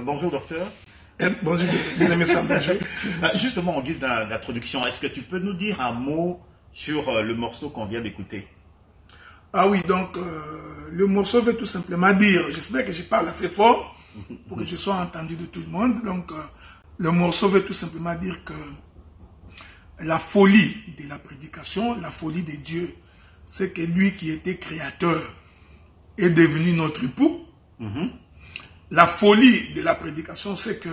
Bonjour docteur. Bonjour, bien-aimé Sam, bonjour. Justement, en guise d'introduction, est-ce que tu peux nous dire un mot sur le morceau qu'on vient d'écouter? Ah oui, donc le morceau veut tout simplement dire, j'espère que je parle assez fort pour que je sois entendu de tout le monde. Donc le morceau veut tout simplement dire que la folie de la prédication, la folie de Dieu, c'est que lui qui était créateur est devenu notre époux. La folie de la prédication, c'est que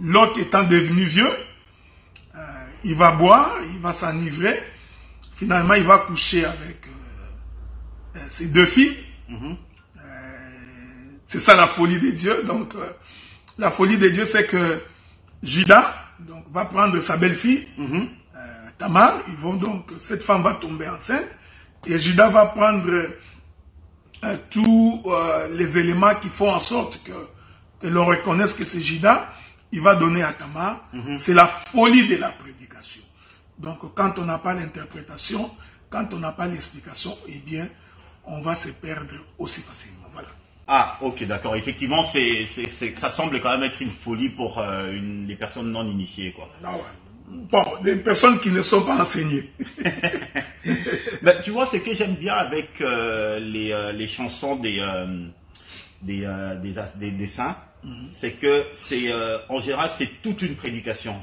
l'autre étant devenu vieux, il va boire, il va s'enivrer, finalement il va coucher avec ses deux filles. C'est ça la folie de Dieu. Donc la folie de Dieu, c'est que Judas donc, va prendre sa belle-fille, Tamar, cette femme va tomber enceinte, et Judas va prendre tous les éléments qui font en sorte que l'on reconnaisse que c'est Judas, il va donner à Tamar. C'est la folie de la prédication. Donc quand on n'a pas l'interprétation, quand on n'a pas l'explication, eh bien, on va se perdre aussi facilement. Voilà. Ah, ok, d'accord. Effectivement, ça semble quand même être une folie pour les personnes non initiées, quoi. Ah ouais. Bon, les personnes qui ne sont pas enseignées. Ben, tu vois, ce que j'aime bien avec les chansons des saints, c'est que en général, c'est toute une prédication.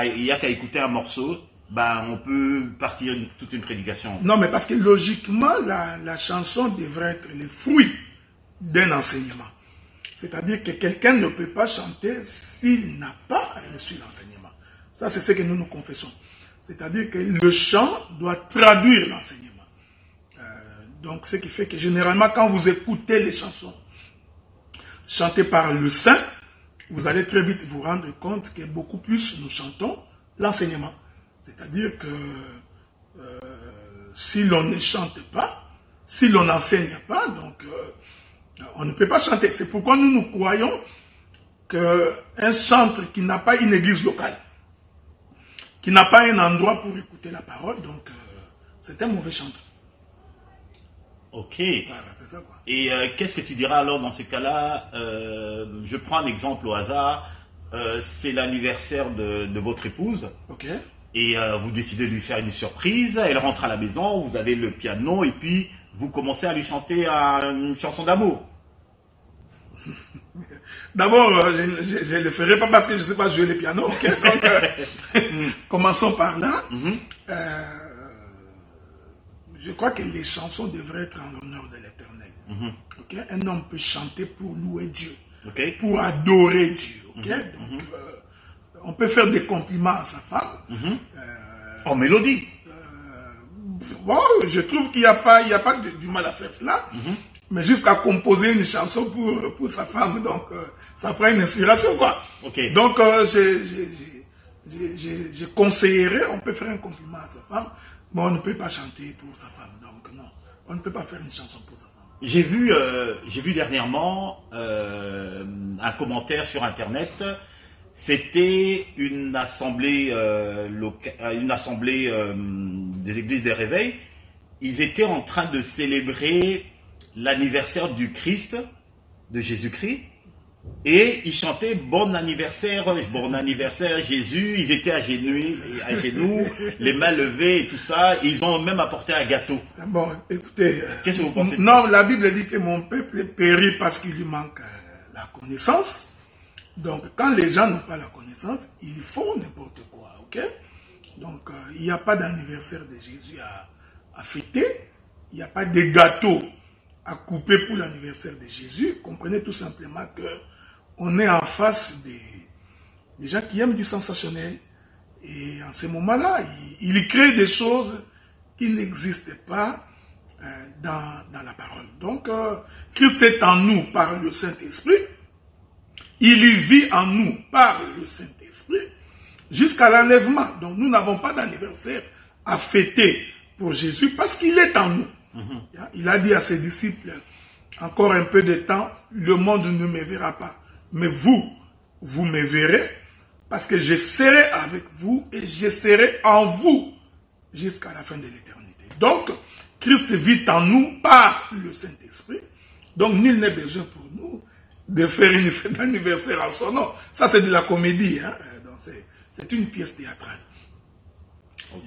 Il n'y a qu'à écouter un morceau, ben, on peut partir toute une prédication. Non, mais parce que logiquement, la chanson devrait être le fruit d'un enseignement. C'est-à-dire que quelqu'un ne peut pas chanter s'il n'a pas reçu l'enseignement. Ça, c'est ce que nous confessons. C'est-à-dire que le chant doit traduire l'enseignement. Donc, ce qui fait que généralement, quand vous écoutez les chansons chantées par le saint, vous allez très vite vous rendre compte que beaucoup plus nous chantons l'enseignement. C'est-à-dire que si l'on ne chante pas, si l'on n'enseigne pas, donc on ne peut pas chanter. C'est pourquoi nous croyons qu'un chantre qui n'a pas une église locale, qui n'a pas un endroit pour écouter la parole, donc c'est un mauvais chanteur. Ok. Voilà, c'est ça quoi. Et qu'est-ce que tu diras alors dans ce cas-là? Je prends un exemple au hasard. C'est l'anniversaire de votre épouse. Ok. Et vous décidez de lui faire une surprise. Elle rentre à la maison, vous avez le piano et puis vous commencez à lui chanter une chanson d'amour. D'abord, je ne le ferai pas parce que je ne sais pas jouer le piano. Okay? Donc, commençons par là. Je crois que les chansons devraient être en l'honneur de l'Éternel. Okay? Un homme peut chanter pour louer Dieu, pour adorer Dieu. Okay? Donc, on peut faire des compliments à sa femme. En mélodie. Bon, je trouve qu'il n'y a pas du mal à faire cela. Mais jusqu'à composer une chanson pour sa femme, donc ça prend une inspiration, quoi. Okay. Donc, je conseillerais, on peut faire un compliment à sa femme, mais on ne peut pas chanter pour sa femme. Donc, non, on ne peut pas faire une chanson pour sa femme. J'ai vu dernièrement un commentaire sur Internet. C'était une assemblée des églises des réveils. Ils étaient en train de célébrer l'anniversaire du Christ, de Jésus-Christ, et ils chantaient bon anniversaire Jésus. Ils étaient à genoux, les mains levées et tout ça. Et ils ont même apporté un gâteau. Bon, écoutez, qu'est-ce que vous pensez? Non, la Bible dit que mon peuple périt parce qu'il lui manque la connaissance. Donc, quand les gens n'ont pas la connaissance, ils font n'importe quoi, ok? Donc, il n'y a pas d'anniversaire de Jésus à fêter. Il n'y a pas de gâteau à couper pour l'anniversaire de Jésus. Comprenez tout simplement que on est en face des gens qui aiment du sensationnel. Et en ce moment-là, ils créent des choses qui n'existent pas dans la parole. Donc, Christ est en nous par le Saint-Esprit. Il y vit en nous par le Saint-Esprit jusqu'à l'enlèvement. Donc, nous n'avons pas d'anniversaire à fêter pour Jésus parce qu'il est en nous. Il a dit à ses disciples, encore un peu de temps, le monde ne me verra pas. Mais vous me verrez parce que je serai avec vous et je serai en vous jusqu'à la fin de l'éternité. Donc, Christ vit en nous par le Saint-Esprit. Donc, nul n'est besoin pour nous de faire une fête d'anniversaire en son nom. Ça, c'est de la comédie. Hein? C'est une pièce théâtrale.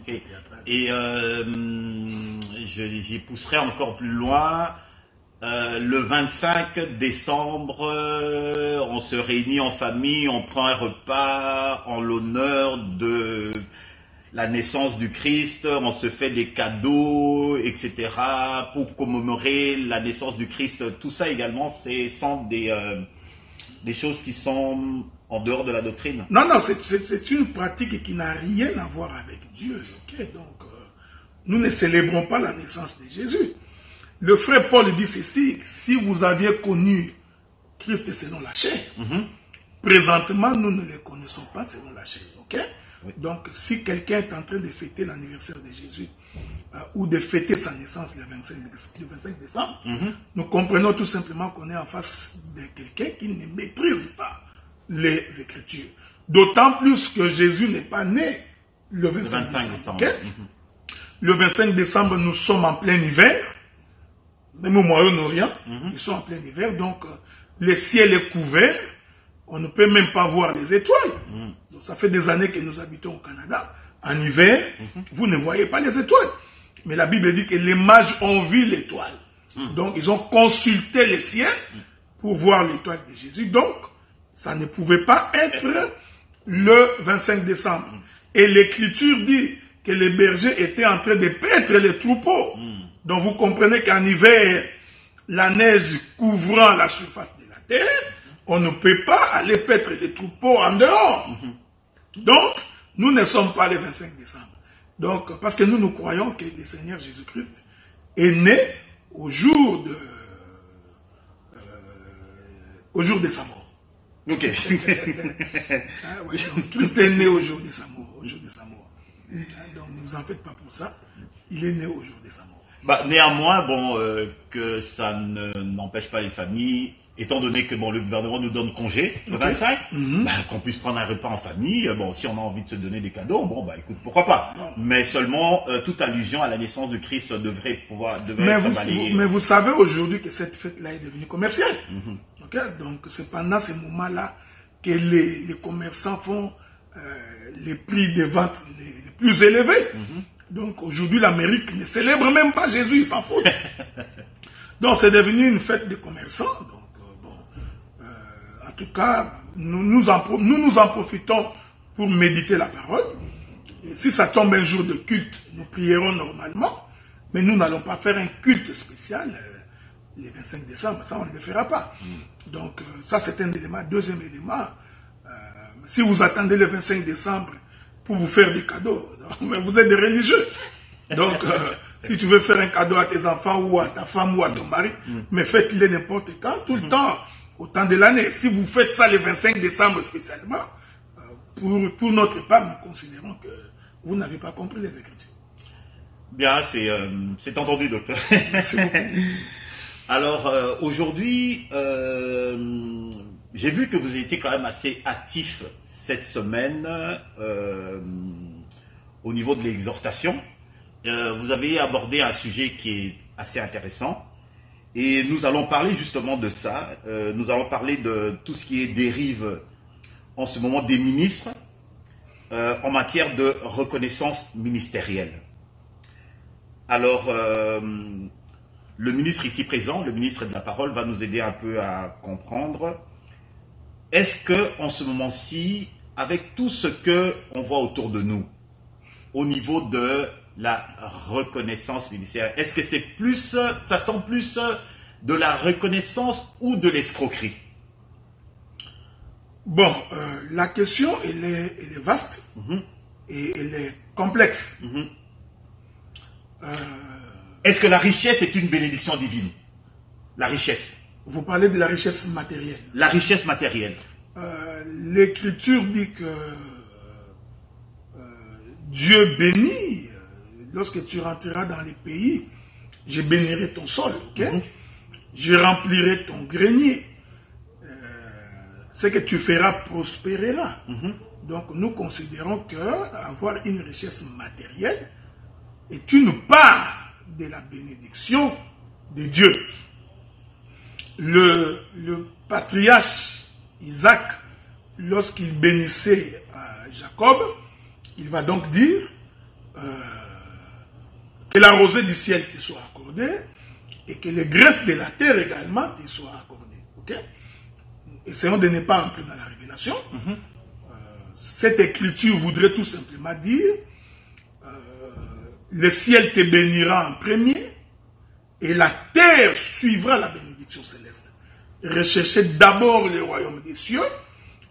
Okay. Et j'y pousserai encore plus loin. Le 25 décembre, on se réunit en famille, on prend un repas en l'honneur de la naissance du Christ, on se fait des cadeaux, etc. pour commémorer la naissance du Christ. Tout ça également, sont des choses qui sont en dehors de la doctrine. Non, non, c'est une pratique qui n'a rien à voir avec Dieu. Okay? Donc, nous ne célébrons pas la naissance de Jésus. Le frère Paul dit ceci, si vous aviez connu Christ selon la chair, présentement, nous ne le connaissons pas selon la chair. Okay? Oui. Donc, si quelqu'un est en train de fêter l'anniversaire de Jésus ou de fêter sa naissance le 25 décembre, nous comprenons tout simplement qu'on est en face de quelqu'un qui ne maîtrise pas les Écritures. D'autant plus que Jésus n'est pas né le 25 décembre. Okay? Le 25 décembre, nous sommes en plein hiver. Même au Moyen-Orient, ils sont en plein hiver. Donc, le ciel est couvert. On ne peut même pas voir les étoiles. Donc, ça fait des années que nous habitons au Canada. En hiver, vous ne voyez pas les étoiles. Mais la Bible dit que les mages ont vu l'étoile. Donc, ils ont consulté le ciel pour voir l'étoile de Jésus. Donc, ça ne pouvait pas être le 25 décembre. Et l'Écriture dit que les bergers étaient en train de paître les troupeaux. Donc, vous comprenez qu'en hiver, la neige couvrant la surface de la terre, on ne peut pas aller paître les troupeaux en dehors. Donc, nous ne sommes pas le 25 décembre. Donc, parce que nous croyons que le Seigneur Jésus-Christ est né au jour de sa mort. Ok. Ouais, donc, Christ est né au jour de sa mort. Donc, ne vous en faites pas pour ça. Il est né au jour de sa mort. Bah, néanmoins, bon, que ça n'empêche pas les familles, étant donné que bon, le gouvernement nous donne congé le 25, bah, qu'on puisse prendre un repas en famille. Bon, si on a envie de se donner des cadeaux, bon, bah, écoute, pourquoi pas. Mais seulement, toute allusion à la naissance de Christ devrait être balayée. Mais vous savez aujourd'hui que cette fête-là est devenue commerciale. Okay? Donc, c'est pendant ces moments-là que les commerçants font les prix de vente les plus élevés. Donc aujourd'hui, l'Amérique ne célèbre même pas Jésus, ils s'en foutent. Donc c'est devenu une fête de commerçants. Donc, en tout cas, nous nous en profitons pour méditer la parole. Et si ça tombe un jour de culte, nous prierons normalement, mais nous n'allons pas faire un culte spécial le 25 décembre, ça on ne le fera pas. Donc ça c'est un élément. Deuxième élément, si vous attendez le 25 décembre pour vous faire des cadeaux, mais vous êtes des religieux. Donc, si tu veux faire un cadeau à tes enfants ou à ta femme ou à ton mari, mais faites-le n'importe quand, tout le temps, au temps de l'année. Si vous faites ça le 25 décembre spécialement, pour notre part, nous considérons que vous n'avez pas compris les Écritures. Bien, c'est entendu, docteur. Merci beaucoup. Alors, aujourd'hui, j'ai vu que vous étiez quand même assez actif cette semaine au niveau de l'exhortation. Vous avez abordé un sujet qui est assez intéressant et nous allons parler justement de ça. Nous allons parler de tout ce qui est dérive en ce moment des ministres en matière de reconnaissance ministérielle. Alors, le ministre ici présent, le ministre de la Parole, va nous aider un peu à comprendre. Est-ce que en ce moment-ci, avec tout ce que on voit autour de nous, au niveau de la reconnaissance ministérielle, est-ce que c'est plus, ça tombe plus de la reconnaissance ou de l'escroquerie? Bon, la question, elle est vaste et elle est complexe. Est-ce que la richesse est une bénédiction divine? La richesse. Vous parlez de la richesse matérielle. La richesse matérielle. L'Écriture dit que Dieu bénit. Lorsque tu rentreras dans les pays, je bénirai ton sol. Okay? Je remplirai ton grenier. Ce que tu feras prospérera. Donc nous considérons que avoir une richesse matérielle est une part de la bénédiction de Dieu. le patriarche Isaac, lorsqu'il bénissait Jacob, il va donc dire que la rosée du ciel te soit accordée et que les graisses de la terre également te soient accordées. Okay? Essayons de ne pas entrer dans la révélation. Cette écriture voudrait tout simplement dire le ciel te bénira en premier et la terre suivra la bénédiction céleste. Recherchez d'abord le royaume des cieux,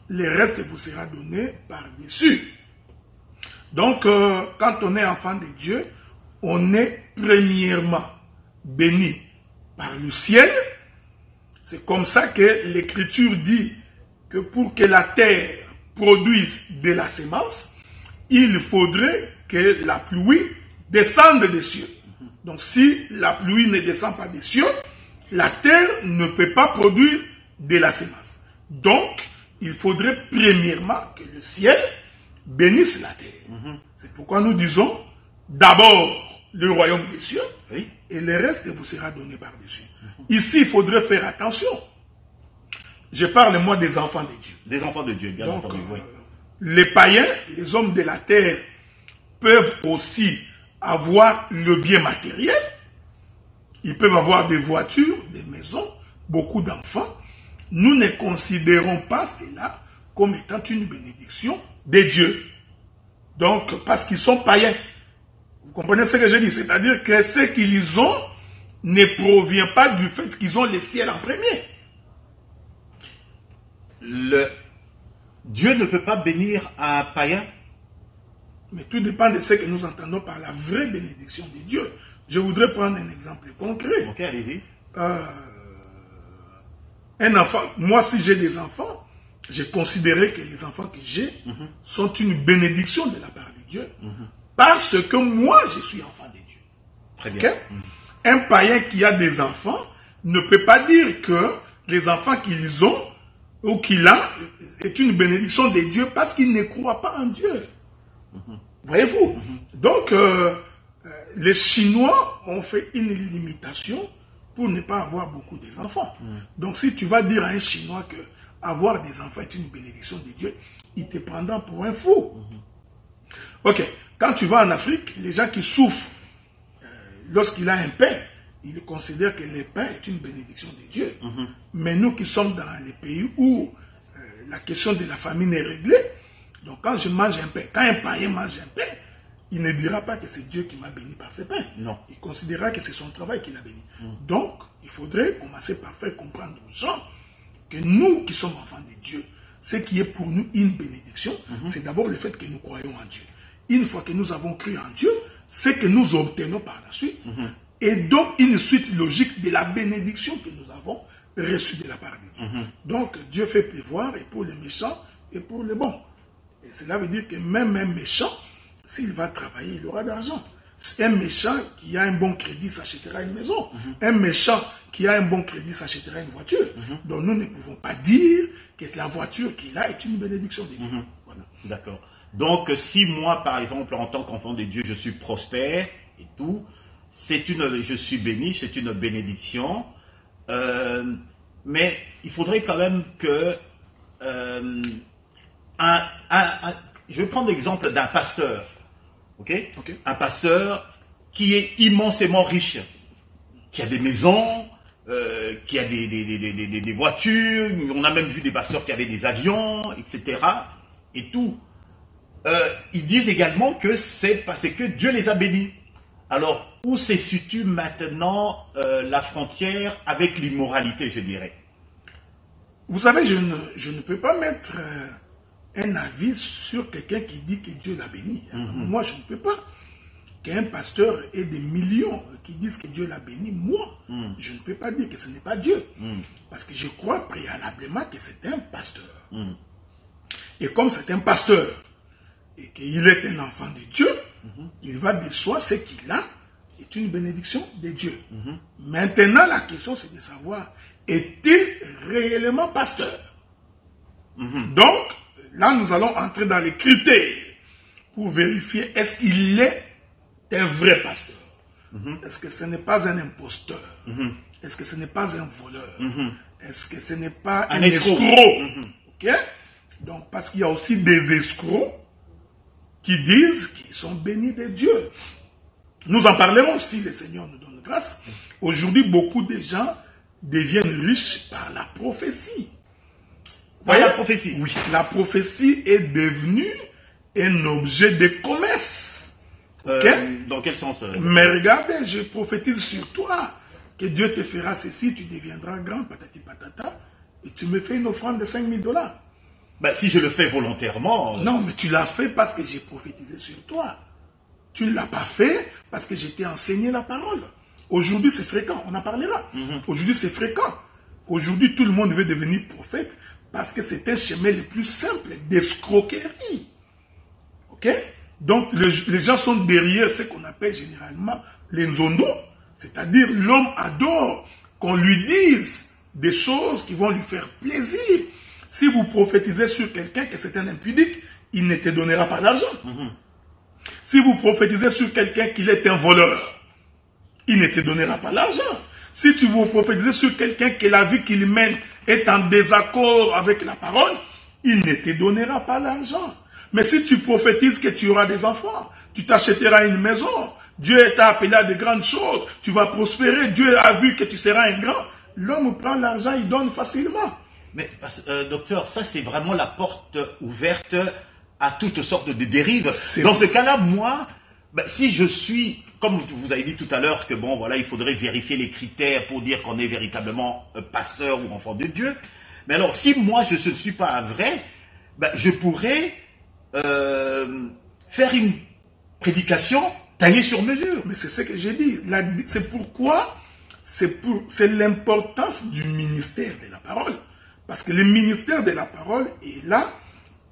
le reste vous sera donné par-dessus. Donc, quand on est enfant de Dieu, on est premièrement béni par le ciel. C'est comme ça que l'Écriture dit que pour que la terre produise de la semence, il faudrait que la pluie descende des cieux. Donc si la pluie ne descend pas des cieux, la terre ne peut pas produire de la semence. Donc, il faudrait premièrement que le ciel bénisse la terre. C'est pourquoi nous disons d'abord le royaume des cieux, oui, et le reste vous sera donné par-dessus. Ici, il faudrait faire attention. Je parle moi des enfants de Dieu. Des enfants de Dieu, bien donc, entendu. Oui. Les païens, les hommes de la terre, peuvent aussi avoir le bien matériel. Ils peuvent avoir des voitures, des maisons, beaucoup d'enfants. Nous ne considérons pas cela comme étant une bénédiction de Dieu. Donc, parce qu'ils sont païens. Vous comprenez ce que je dis? C'est-à-dire que ce qu'ils ont ne provient pas du fait qu'ils ont le ciel en premier. Dieu ne peut pas bénir un païen. Mais tout dépend de ce que nous entendons par la vraie bénédiction de Dieu. Je voudrais prendre un exemple concret. Ok, allez-y. Un enfant, moi si j'ai des enfants, j'ai considéré que les enfants que j'ai sont une bénédiction de la part de Dieu. Parce que moi je suis enfant de Dieu. Très bien. Okay? Un païen qui a des enfants ne peut pas dire que les enfants qu'ils ont ou qu'il a est une bénédiction de Dieu parce qu'il ne croit pas en Dieu. Voyez-vous? Donc, les Chinois ont fait une limitation pour ne pas avoir beaucoup d'enfants. Donc, si tu vas dire à un Chinois que avoir des enfants est une bénédiction de Dieu, il te prendra pour un fou. Ok, quand tu vas en Afrique, les gens qui souffrent lorsqu'il a un pain, ils considèrent que le pain est une bénédiction de Dieu. Mais nous qui sommes dans les pays où la question de la famine est réglée, donc quand je mange un pain, quand un païen mange un pain, il ne dira pas que c'est Dieu qui m'a béni par ce pain. Non. Il considérera que c'est son travail qui l'a béni. Donc, il faudrait commencer par faire comprendre aux gens que nous qui sommes enfants de Dieu, ce qui est pour nous une bénédiction, c'est d'abord le fait que nous croyons en Dieu. Une fois que nous avons cru en Dieu, ce que nous obtenons par la suite, et donc une suite logique de la bénédiction que nous avons reçue de la part de Dieu. Donc, Dieu fait pleuvoir et pour les méchants et pour les bons. Et cela veut dire que même un méchant, s'il va travailler, il aura d'argent. Un méchant qui a un bon crédit s'achètera une maison. Un méchant qui a un bon crédit s'achètera une voiture. Donc nous ne pouvons pas dire que la voiture qu'il a est une bénédiction de Dieu. Voilà. D'accord. Donc si moi, par exemple, en tant qu'enfant de Dieu, je suis prospère et tout, je suis béni, c'est une bénédiction. Mais il faudrait quand même que... je vais prendre l'exemple d'un pasteur. Okay? Un pasteur qui est immensément riche, qui a des maisons, qui a des voitures, on a même vu des pasteurs qui avaient des avions, etc. Et tout. Ils disent également que c'est parce que Dieu les a bénis. Alors, où se situe maintenant la frontière avec l'immoralité, je dirais? Vous savez, je ne peux pas mettre un avis sur quelqu'un qui dit que Dieu l'a béni. Moi, je ne peux pas. Qu'un pasteur ait des millions qui disent que Dieu l'a béni, moi, je ne peux pas dire que ce n'est pas Dieu. Parce que je crois préalablement que c'est un pasteur. Et comme c'est un pasteur, et qu'il est un enfant de Dieu, il va de soi ce qu'il a est une bénédiction de Dieu. Maintenant, la question c'est de savoir, est-il réellement pasteur? Donc, là, nous allons entrer dans les critères pour vérifier est-ce qu'il est un vrai pasteur. Est-ce que ce n'est pas un imposteur? Est-ce que ce n'est pas un voleur? Est-ce que ce n'est pas un escroc? Ok? Donc, parce qu'il y a aussi des escrocs qui disent qu'ils sont bénis de Dieu. Nous en parlerons si le Seigneur nous donne grâce. Aujourd'hui, beaucoup de gens deviennent riches par la prophétie. Par la prophétie? Oui, la prophétie est devenue un objet de commerce. Dans quel sens? Mais regardez, je prophétise sur toi que Dieu te fera ceci, tu deviendras grand, patati patata, et tu me fais une offrande de 5 000 $. Ben, si je le fais volontairement... Non, mais tu l'as fait parce que j'ai prophétisé sur toi. Tu ne l'as pas fait parce que je t'ai enseigné la parole. Aujourd'hui, c'est fréquent, on en parlera. Aujourd'hui, c'est fréquent. Aujourd'hui, tout le monde veut devenir prophète parce que c'est un chemin le plus simple d'escroquerie. Ok? Donc, les gens sont derrière ce qu'on appelle généralement les nzondo, c'est-à-dire l'homme adore qu'on lui dise des choses qui vont lui faire plaisir. Si vous prophétisez sur quelqu'un que c'est un impudique, il ne te donnera pas d'argent. Si vous prophétisez sur quelqu'un qu'il est un voleur, il ne te donnera pas l'argent. Si tu vous prophétisez sur quelqu'un que la vie qu'il mène est en désaccord avec la parole, il ne te donnera pas l'argent. Mais si tu prophétises que tu auras des enfants, tu t'achèteras une maison, Dieu t'a appelé à de grandes choses, tu vas prospérer, Dieu a vu que tu seras un grand, l'homme prend l'argent, il donne facilement. Mais, docteur, ça c'est vraiment la porte ouverte à toutes sortes de dérives. Dans ce cas-là, moi, ben, si je suis, comme vous avez dit tout à l'heure, que bon, voilà, il faudrait vérifier les critères pour dire qu'on est véritablement pasteur ou enfant de Dieu. Mais alors, si moi je ne suis pas un vrai, ben, je pourrais faire une prédication taillée sur mesure. Mais c'est ce que j'ai dit. C'est pourquoi, c'est l'importance du ministère de la parole. Parce que le ministère de la parole est là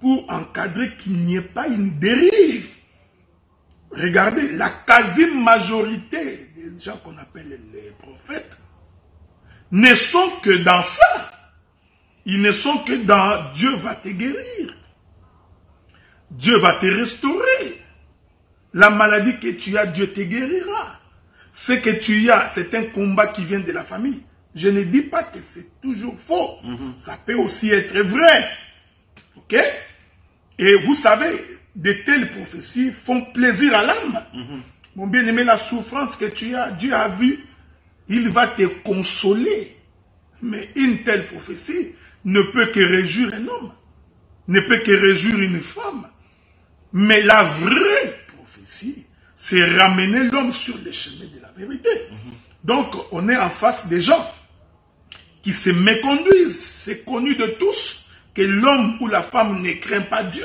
pour encadrer qu'il n'y ait pas une dérive. Regardez, la quasi-majorité des gens qu'on appelle les prophètes ne sont que dans ça. Ils ne sont que dans Dieu va te guérir. Dieu va te restaurer. La maladie que tu as, Dieu te guérira. Ce que tu as, c'est un combat qui vient de la famille. Je ne dis pas que c'est toujours faux. Ça peut aussi être vrai. Ok? Et vous savez, de telles prophéties font plaisir à l'âme. Mon bien-aimé, la souffrance que tu as, Dieu a vu, il va te consoler. Mais une telle prophétie ne peut que réjouir un homme, ne peut que réjouir une femme. Mais la vraie prophétie, c'est ramener l'homme sur le chemin de la vérité. Donc, on est en face des gens qui se méconduisent. C'est connu de tous que l'homme ou la femme ne craint pas Dieu.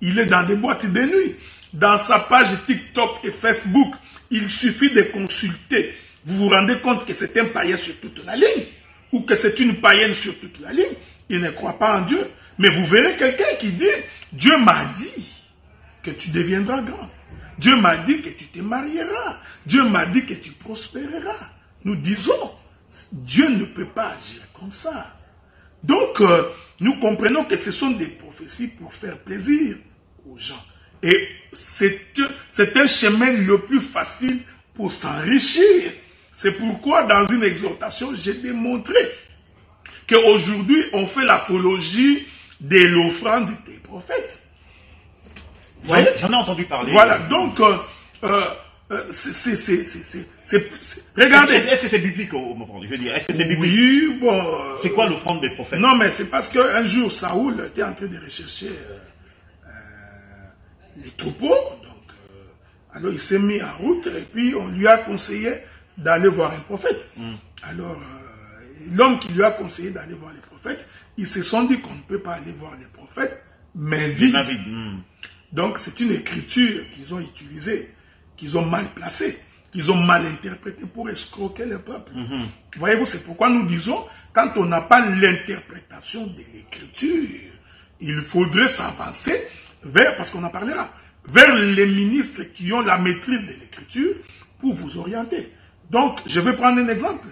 Il est dans des boîtes de nuit. Dans sa page TikTok et Facebook, il suffit de consulter. Vous vous rendez compte que c'est un païen sur toute la ligne, ou que c'est une païenne sur toute la ligne. Il ne croit pas en Dieu. Mais vous verrez quelqu'un qui dit, Dieu m'a dit que tu deviendras grand. Dieu m'a dit que tu te marieras. Dieu m'a dit que tu prospéreras. Nous disons, Dieu ne peut pas agir comme ça. Donc, nous comprenons que ce sont des prophéties pour faire plaisir aux gens. Et c'est un chemin le plus facile pour s'enrichir. C'est pourquoi, dans une exhortation, j'ai démontré qu'aujourd'hui, on fait l'apologie de l'offrande des prophètes. J'en ai entendu parler. Voilà, donc, regardez. Est-ce que c'est biblique, je veux dire, est-ce que c'est biblique? Oui, bon. C'est quoi l'offrande des prophètes? Non, mais c'est parce qu'un jour, Saoul était en train de rechercher les troupeaux. Donc, alors, il s'est mis en route et puis on lui a conseillé d'aller voir un prophète. Alors, l'homme qui lui a conseillé d'aller voir les prophètes, ils se sont dit qu'on ne peut pas aller voir les prophètes, mais vivre. Donc, c'est une écriture qu'ils ont utilisée, qu'ils ont mal placée, qu'ils ont mal interprétée pour escroquer le peuple. Voyez-vous, c'est pourquoi nous disons, quand on n'a pas l'interprétation de l'écriture, il faudrait s'avancer vers, parce qu'on en parlera, vers les ministres qui ont la maîtrise de l'écriture pour vous orienter. Donc, je vais prendre un exemple.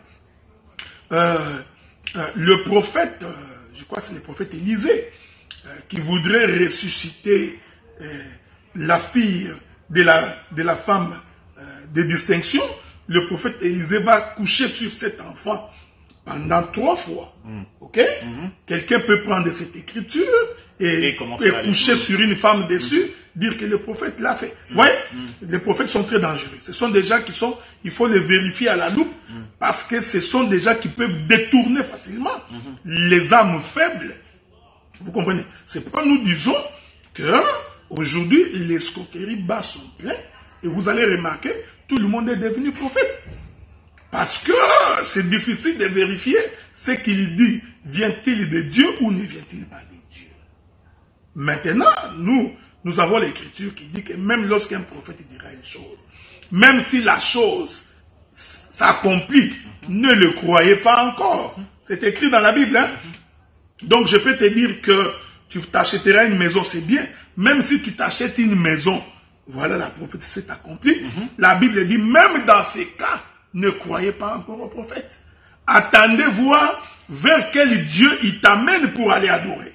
Le prophète, je crois que c'est le prophète Élisée, qui voudrait ressusciter la fille de la femme de distinction, le prophète Élisée va coucher sur cet enfant pendant 3 fois. Ok? Quelqu'un peut prendre cette écriture et coucher sur une femme dessus, dire que le prophète l'a fait. Vous voyez? Les prophètes sont très dangereux. Ce sont des gens qui sont, il faut les vérifier à la loupe, parce que ce sont des gens qui peuvent détourner facilement les âmes faibles. Vous comprenez? C'est pourquoi nous disons que aujourd'hui, les escroqueries bas sont pleins, et vous allez remarquer, tout le monde est devenu prophète. Parce que c'est difficile de vérifier ce qu'il dit. Vient-il de Dieu ou ne vient-il pas de Dieu? Maintenant, nous avons l'écriture qui dit que même lorsqu'un prophète dira une chose, même si la chose s'accomplit, ne le croyez pas encore. C'est écrit dans la Bible. Hein? Donc je peux te dire que tu t'achèteras une maison, c'est bien. Même si tu t'achètes une maison, voilà, la prophétie s'est accomplie. La Bible dit, même dans ces cas, ne croyez pas encore au prophète. Attendez voir vers quel Dieu il t'amène pour aller adorer.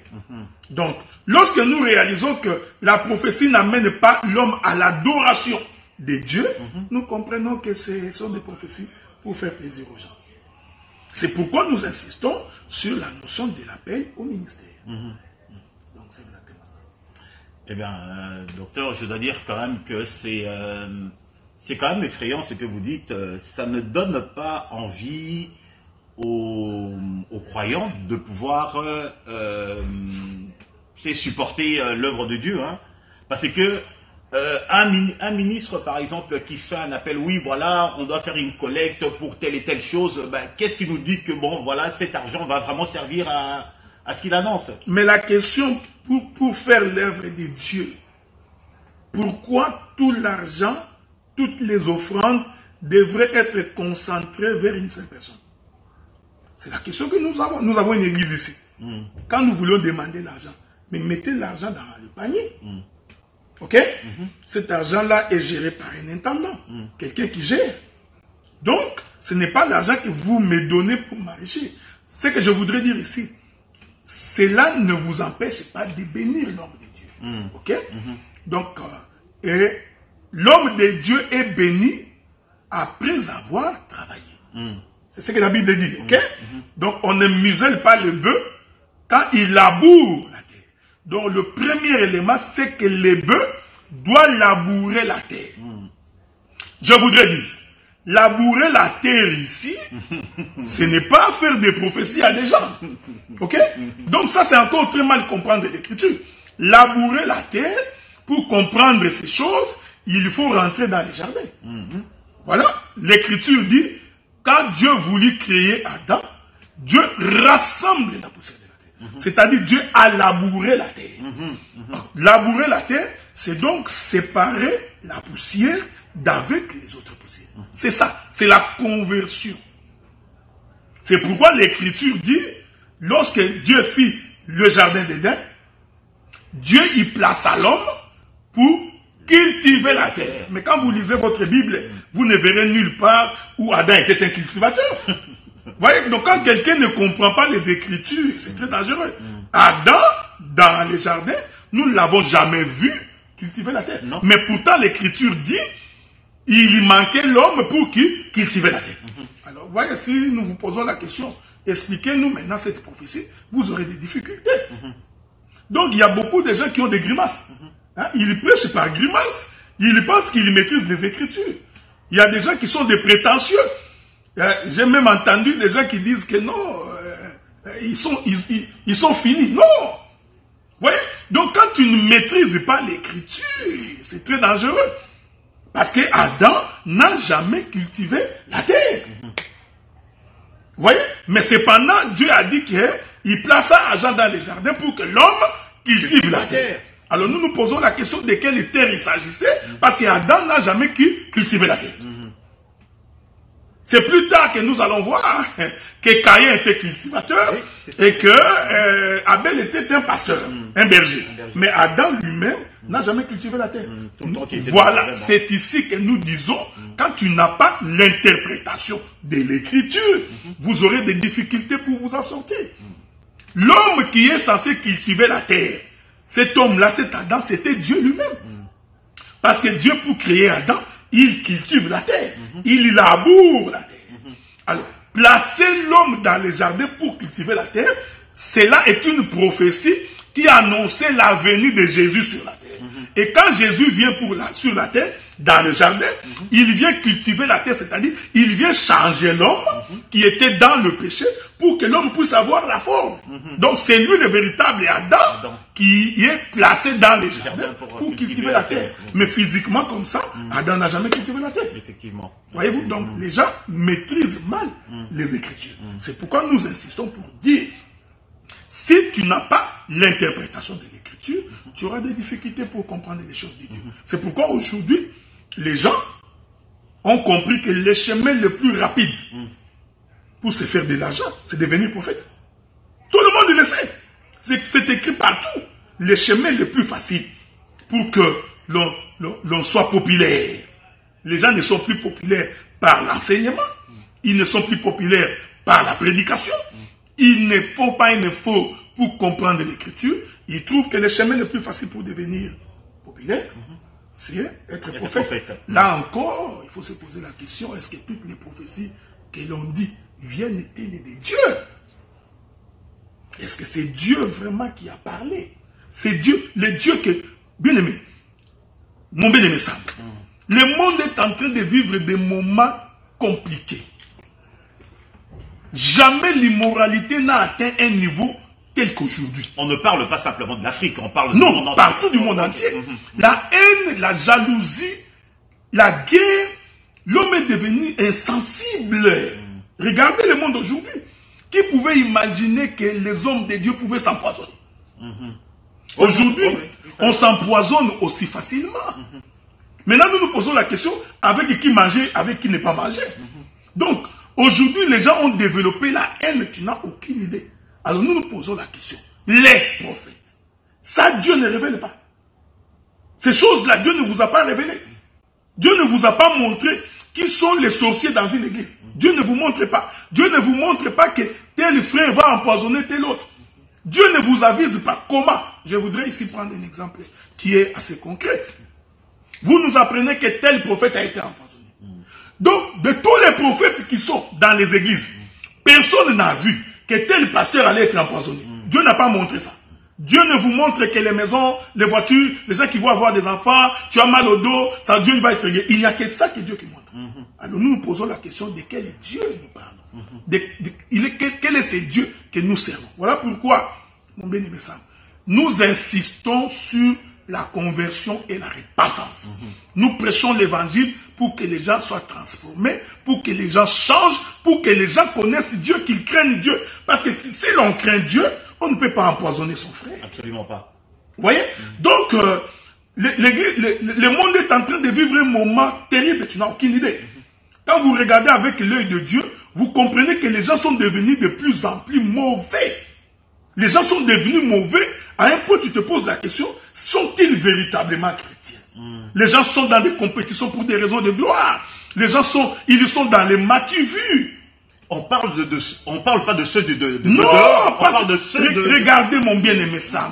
Donc, lorsque nous réalisons que la prophétie n'amène pas l'homme à l'adoration de Dieu, nous comprenons que ce sont des prophéties pour faire plaisir aux gens. C'est pourquoi nous insistons sur la notion de l'appel au ministère. Donc, c'est exactement ça. Eh bien, docteur, je dois dire quand même que c'est quand même effrayant ce que vous dites. Ça ne donne pas envie aux croyants de pouvoir supporter l'œuvre de Dieu. Hein. Parce que un ministre, par exemple, qui fait un appel, oui, voilà, on doit faire une collecte pour telle et telle chose, ben, qu'est-ce qui nous dit que, bon, voilà, cet argent va vraiment servir à ce qu'il annonce? Mais la question, pour faire l'œuvre de Dieu, pourquoi tout l'argent, toutes les offrandes devraient être concentrées vers une seule personne? C'est la question que nous avons. Nous avons une église ici. Quand nous voulons demander l'argent, mais mettez l'argent dans le panier. Ok? Cet argent-là est géré par un intendant. Quelqu'un qui gère. Donc, ce n'est pas l'argent que vous me donnez pour m'enrichir. Ce que je voudrais dire ici, cela ne vous empêche pas de bénir l'homme de Dieu. Ok? Donc, et l'homme de Dieu est béni après avoir travaillé. C'est ce que la Bible dit. Ok? Donc, on ne muselle pas le bœuf quand il laboure la terre. Donc, le premier élément, c'est que le bœuf doit labourer la terre. Je voudrais dire, labourer la terre ici, ce n'est pas faire des prophéties à des gens. Ok? Donc, ça, c'est encore très mal comprendre l'écriture. Labourer la terre, pour comprendre ces choses, il faut rentrer dans les jardins. Voilà. L'écriture dit, quand Dieu voulut créer Adam, Dieu rassemble la poussière de la terre. C'est-à-dire Dieu a labouré la terre. Labourer la terre, c'est donc séparer la poussière d'avec les autres poussières. C'est ça, c'est la conversion. C'est pourquoi l'écriture dit, lorsque Dieu fit le jardin d'Éden, Dieu y plaça l'homme pour cultiver la terre. Mais quand vous lisez votre Bible, vous ne verrez nulle part où Adam était un cultivateur. Voyez, donc quand quelqu'un ne comprend pas les Écritures, c'est très dangereux. Adam, dans les jardins, nous ne l'avons jamais vu cultiver la terre. Mais pourtant, l'Écriture dit, il manquait l'homme pour qui cultiver la terre. Alors, voyez, si nous vous posons la question, expliquez-nous maintenant cette prophétie, vous aurez des difficultés. Donc, il y a beaucoup de gens qui ont des grimaces. Ils prêchent par grimace. Ils pensent qu'ils maîtrisent les Écritures. Il y a des gens qui sont des prétentieux. J'ai même entendu des gens qui disent que non, ils sont finis. Non! Vous voyez? Donc, quand tu ne maîtrises pas l'Écriture, c'est très dangereux. Parce que Adam n'a jamais cultivé la terre. Vous voyez? Mais cependant, Dieu a dit qu'il plaça Adam dans les jardins pour que l'homme cultive la terre. Alors nous nous posons la question de quelle terre il s'agissait, parce qu'Adam n'a jamais cultivé la terre. C'est plus tard que nous allons voir que Caïn était cultivateur et que Abel était un pasteur, un berger. Mais Adam lui-même n'a jamais cultivé la terre. Voilà, c'est ici que nous disons, quand tu n'as pas l'interprétation de l'écriture, vous aurez des difficultés pour vous en sortir. L'homme qui est censé cultiver la terre, cet homme-là, cet Adam, c'était Dieu lui-même. Parce que Dieu, pour créer Adam, il cultive la terre, il laboure la terre. Alors, placer l'homme dans les jardins pour cultiver la terre, cela est une prophétie qui annonçait la venue de Jésus sur la terre. Et quand Jésus vient sur la terre, dans le jardin, il vient cultiver la terre, c'est-à-dire, il vient changer l'homme qui était dans le péché pour que l'homme puisse avoir la forme. Donc, c'est lui le véritable Adam qui est placé dans les jardins pour cultiver la terre. Mais physiquement, comme ça, Adam n'a jamais cultivé la terre. Effectivement. Voyez-vous, donc, les gens maîtrisent mal les Écritures. C'est pourquoi nous insistons pour dire, si tu n'as pas l'interprétation de l'Écriture, tu auras des difficultés pour comprendre les choses de Dieu. C'est pourquoi aujourd'hui, les gens ont compris que le chemin le plus rapide pour se faire de l'argent, c'est devenir prophète. Tout le monde le sait. C'est écrit partout. Le chemin le plus facile pour que l'on soit populaire. Les gens ne sont plus populaires par l'enseignement. Ils ne sont plus populaires par la prédication. Il ne faut pas un effort pour comprendre l'Écriture. Ils trouvent que le chemin le plus facile pour devenir populaire, c'est être prophète. Là encore, il faut se poser la question, est-ce que toutes les prophéties que l'on dit viennent-elles de Dieu? Est-ce que c'est Dieu vraiment qui a parlé? C'est Dieu, le Dieu que... Bien-aimé, mon bien-aimé Sam, le monde est en train de vivre des moments compliqués. Jamais l'immoralité n'a atteint un niveau tel qu'aujourd'hui. On ne parle pas simplement de l'Afrique, on parle du monde entier. Partout du monde entier. La haine, la jalousie, la guerre, l'homme est devenu insensible. Regardez le monde aujourd'hui. Qui pouvait imaginer que les hommes de Dieu pouvaient s'empoisonner? Aujourd'hui, on s'empoisonne aussi facilement. Maintenant, nous nous posons la question, avec qui manger, avec qui ne pas manger. Donc, aujourd'hui, les gens ont développé la haine, tu n'as aucune idée. Alors nous nous posons la question, les prophètes, ça Dieu ne révèle pas. Ces choses-là, Dieu ne vous a pas révélé. Dieu ne vous a pas montré qui sont les sorciers dans une église. Dieu ne vous montre pas. Dieu ne vous montre pas que tel frère va empoisonner tel autre. Dieu ne vous avise pas. Comment? Je voudrais ici prendre un exemple qui est assez concret. Vous nous apprenez que tel prophète a été empoisonné. Donc, de tous les prophètes qui sont dans les églises, personne n'a vu que tel pasteur allait être empoisonné. Dieu n'a pas montré ça. Dieu ne vous montre que les maisons, les voitures, les gens qui vont avoir des enfants, tu as mal au dos, ça Dieu va être réglé. Il n'y a que ça que Dieu qui montre. Alors nous nous posons la question de quel Dieu nous parlons. Quel est ce Dieu que nous servons? Voilà pourquoi, mon bien-aimé Sam, nous insistons sur la conversion et la repentance. Nous prêchons l'évangile pour que les gens soient transformés, pour que les gens changent, pour que les gens connaissent Dieu, qu'ils craignent Dieu. Parce que si l'on craint Dieu, on ne peut pas empoisonner son frère. Absolument pas. Vous voyez? Donc, le monde est en train de vivre un moment terrible, tu n'as aucune idée. Quand vous regardez avec l'œil de Dieu, vous comprenez que les gens sont devenus de plus en plus mauvais. Les gens sont devenus mauvais. À un point, tu te poses la question, sont-ils véritablement chrétiens? Les gens sont dans des compétitions pour des raisons de gloire. Les gens ils sont dans les matu-vus. On parle pas de ceux de non, dehors, on parle de ceux de... Regardez mon bien-aimé Sam,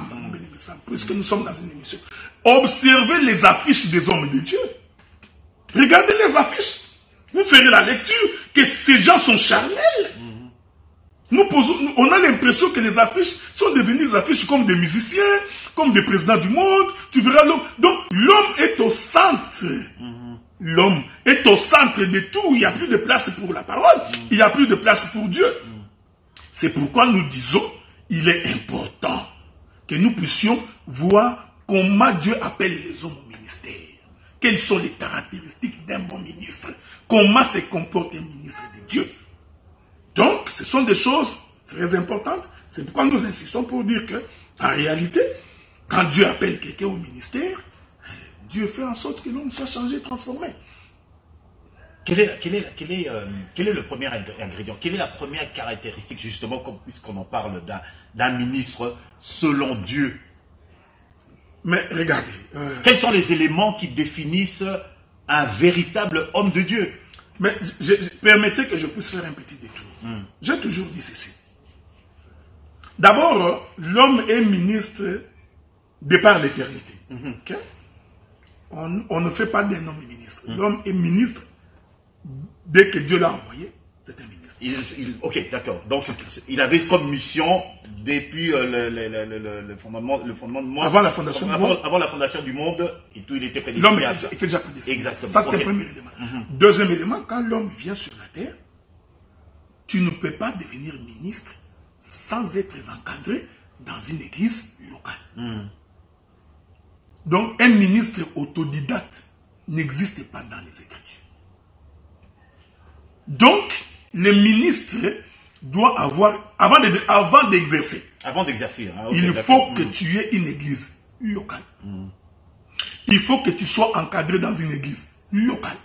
puisque nous sommes dans une émission. Observez les affiches des hommes de Dieu. Regardez les affiches. Vous ferez la lecture que ces gens sont charnels. On a l'impression que les affiches sont devenues des affiches comme des musiciens, comme des présidents du monde. Tu verras l'homme. Donc l'homme est au centre. L'homme est au centre de tout. Il n'y a plus de place pour la parole. Il n'y a plus de place pour Dieu. C'est pourquoi nous disons, il est important que nous puissions voir comment Dieu appelle les hommes au ministère. Quelles sont les caractéristiques d'un bon ministre? Comment se comporte un ministre de Dieu? Donc, ce sont des choses très importantes. C'est pourquoi nous insistons pour dire que, en réalité, quand Dieu appelle quelqu'un au ministère, Dieu fait en sorte que l'homme soit changé, transformé. Quel est le premier ingrédient? Quelle est la première caractéristique, justement, puisqu'on en parle d'un ministre selon Dieu? Mais regardez. Quels sont les éléments qui définissent un véritable homme de Dieu? Mais permettez que je puisse faire un petit détour. J'ai toujours dit ceci. D'abord, l'homme est ministre de par l'éternité. Okay? on ne fait pas d'un homme ministre. L'homme est ministre dès que Dieu l'a envoyé, c'est un ministre. Ok, d'accord. Donc, il avait comme mission, depuis le fondement du monde, avant la fondation du monde. Avant la fondation du monde, et tout, il était prédestiné. L'homme était déjà prédestiné. Exactement. Ça, c'est le premier élément. Deuxième élément, quand l'homme vient sur la terre, tu ne peux pas devenir ministre sans être encadré dans une église locale. Donc, un ministre autodidacte n'existe pas dans les Écritures. Donc, le ministre doit avoir, avant d'exercer, il faut que tu aies une église locale. Il faut que tu sois encadré dans une église locale.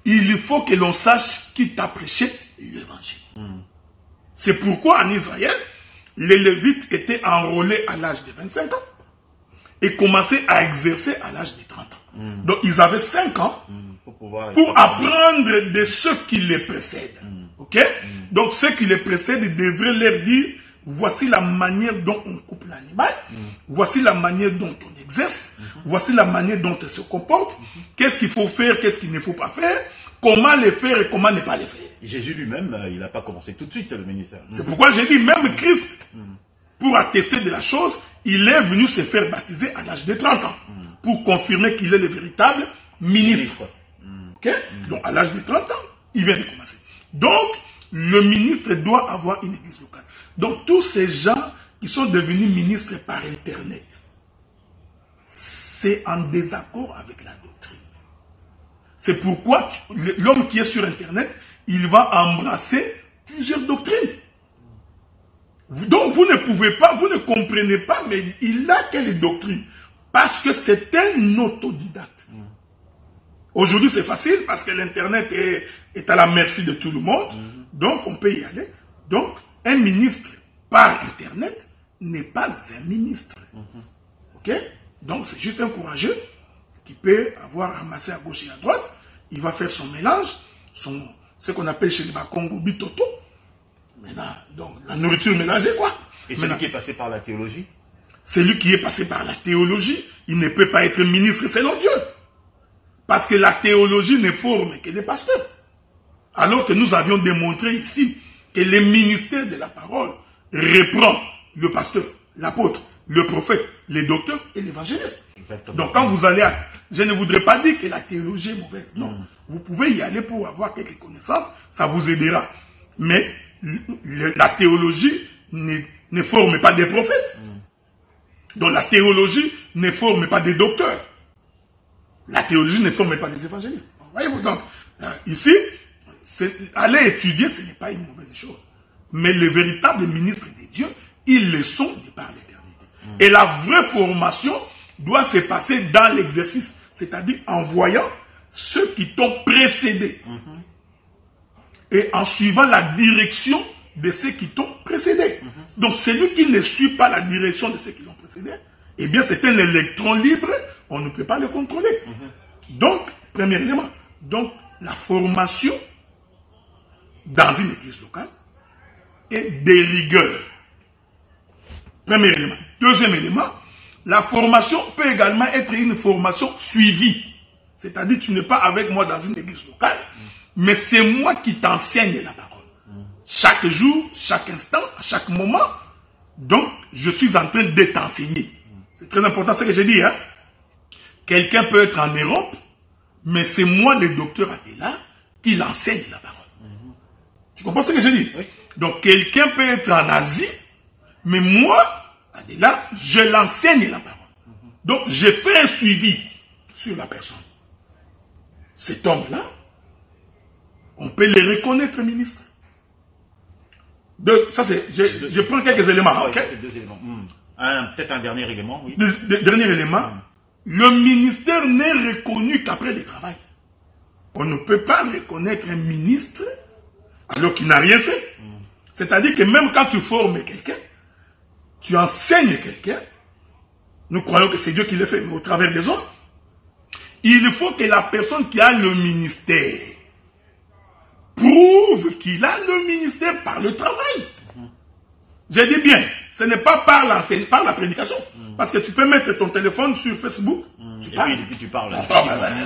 Il faut que l'on sache qui t'a prêché l'évangile. C'est pourquoi en Israël, les Lévites étaient enrôlés à l'âge de 25 ans et commençaient à exercer à l'âge de 30 ans. Donc ils avaient 5 ans pour apprendre de ceux qui les précèdent. Ok? Donc ceux qui les précèdent devraient leur dire, voici la manière dont on coupe l'animal, voici la manière dont on exerce, voici la manière dont on se comporte, qu'est-ce qu'il faut faire, qu'est-ce qu'il ne faut pas faire, comment les faire et comment ne pas les faire. Jésus lui-même, il n'a pas commencé tout de suite le ministère. C'est pourquoi j'ai dit, même Christ, pour attester de la chose, il est venu se faire baptiser à l'âge de 30 ans, pour confirmer qu'il est le véritable ministre. Ok? Donc à l'âge de 30 ans, il vient de commencer. Donc, le ministre doit avoir une église locale. Donc tous ces gens qui sont devenus ministres par Internet, c'est en désaccord avec la doctrine. C'est pourquoi l'homme qui est sur Internet, il va embrasser plusieurs doctrines. Donc vous ne pouvez pas, vous ne comprenez pas, mais il a quelle doctrine? Parce que c'est un autodidacte. Aujourd'hui c'est facile parce que l'Internet est à la merci de tout le monde. Donc on peut y aller. Donc un ministre par Internet n'est pas un ministre. Ok? Donc c'est juste un courageux qui peut avoir ramassé à gauche et à droite. Il va faire son mélange, ce qu'on appelle chez les Bakongo bitoto. Maintenant, donc la nourriture mélangée quoi. Et celui qui est passé par la théologie? Celui qui est passé par la théologie, il ne peut pas être ministre selon Dieu. Parce que la théologie ne forme que des pasteurs. Alors que nous avions démontré ici que le ministère de la parole reprend le pasteur, l'apôtre, le prophète, le docteur et l'évangéliste. Donc quand vous allez je ne voudrais pas dire que la théologie est mauvaise. Non. Vous pouvez y aller pour avoir quelques connaissances, ça vous aidera. Mais la théologie ne forme pas des prophètes. Donc la théologie ne forme pas des docteurs. La théologie ne forme pas des évangélistes. Voyez-vous donc, ici, aller étudier, ce n'est pas une mauvaise chose. Mais les véritables ministres de Dieu, ils le sont de par l'éternité. Et la vraie formation doit se passer dans l'exercice, c'est-à-dire en voyant ceux qui t'ont précédé. Et en suivant la direction de ceux qui t'ont précédé. Donc celui qui ne suit pas la direction de ceux qui l'ont précédé, eh bien c'est un électron libre, on ne peut pas le contrôler. Donc, premier élément, donc la formation dans une église locale est de rigueur. Premier élément. Deuxième élément, la formation peut également être une formation suivie. C'est-à-dire tu n'es pas avec moi dans une église locale, mais c'est moi qui t'enseigne la parole. Chaque jour, chaque instant, à chaque moment, donc je suis en train de t'enseigner. C'est très important ce que j'ai dit. Hein? Quelqu'un peut être en Europe, mais c'est moi le docteur Adela qui l'enseigne la parole. Tu comprends ce que j'ai dit? Oui. Donc quelqu'un peut être en Asie, mais moi, Adela, je l'enseigne la parole. Donc je fais un suivi sur la personne. Cet homme-là, on peut le reconnaître ministre. Ça c'est, je prends quelques éléments. Okay? Deux éléments. Peut-être un dernier élément. Oui. Dernier élément. Le ministère n'est reconnu qu'après le travail. On ne peut pas reconnaître un ministre alors qu'il n'a rien fait. C'est-à-dire que même quand tu formes quelqu'un, tu enseignes quelqu'un, nous croyons que c'est Dieu qui le fait, mais au travers des hommes, il faut que la personne qui a le ministère prouve qu'il a le ministère par le travail. J'ai dit bien, ce n'est pas par l'enseignement, par la prédication. Parce que tu peux mettre ton téléphone sur Facebook, tu Et puis tu parles.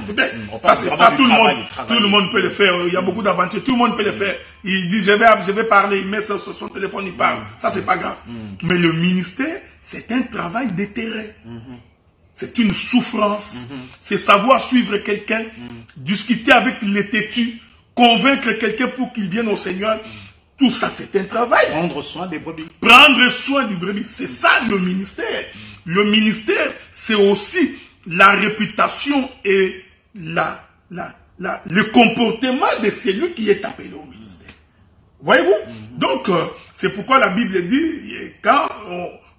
Écoutez, ça tout le monde peut le faire. Il y a beaucoup d'aventures, tout le monde peut le faire. Il dit, je vais parler, il met sur son téléphone, il parle. Ça, c'est pas grave. Mais le ministère, c'est un travail de terrain. C'est une souffrance. C'est savoir suivre quelqu'un, discuter avec les têtus, convaincre quelqu'un pour qu'il vienne au Seigneur. Tout ça, c'est un travail. Prendre soin des brebis. Prendre soin du brebis. C'est ça le ministère. Le ministère, c'est aussi la réputation et le comportement de celui qui est appelé au ministère. Voyez-vous? Donc, c'est pourquoi la Bible dit, quand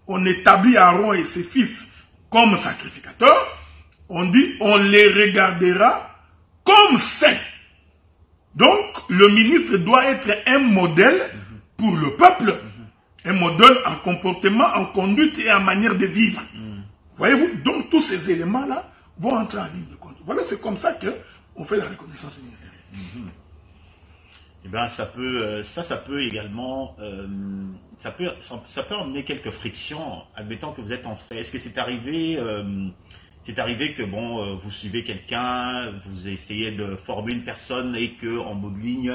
on établit Aaron et ses fils comme sacrificateurs, on dit, on les regardera comme saints. Donc, le ministre doit être un modèle pour le peuple, un modèle en comportement, en conduite et en manière de vivre. Voyez-vous? Donc, tous ces éléments-là vont entrer en ligne de compte. Voilà, c'est comme ça qu'on fait la reconnaissance ministérielle. Eh bien, ça peut également, ça peut emmener quelques frictions, admettant que vous êtes en stress. Est-ce que c'est arrivé que bon, vous suivez quelqu'un, vous essayez de former une personne et que en bout de ligne,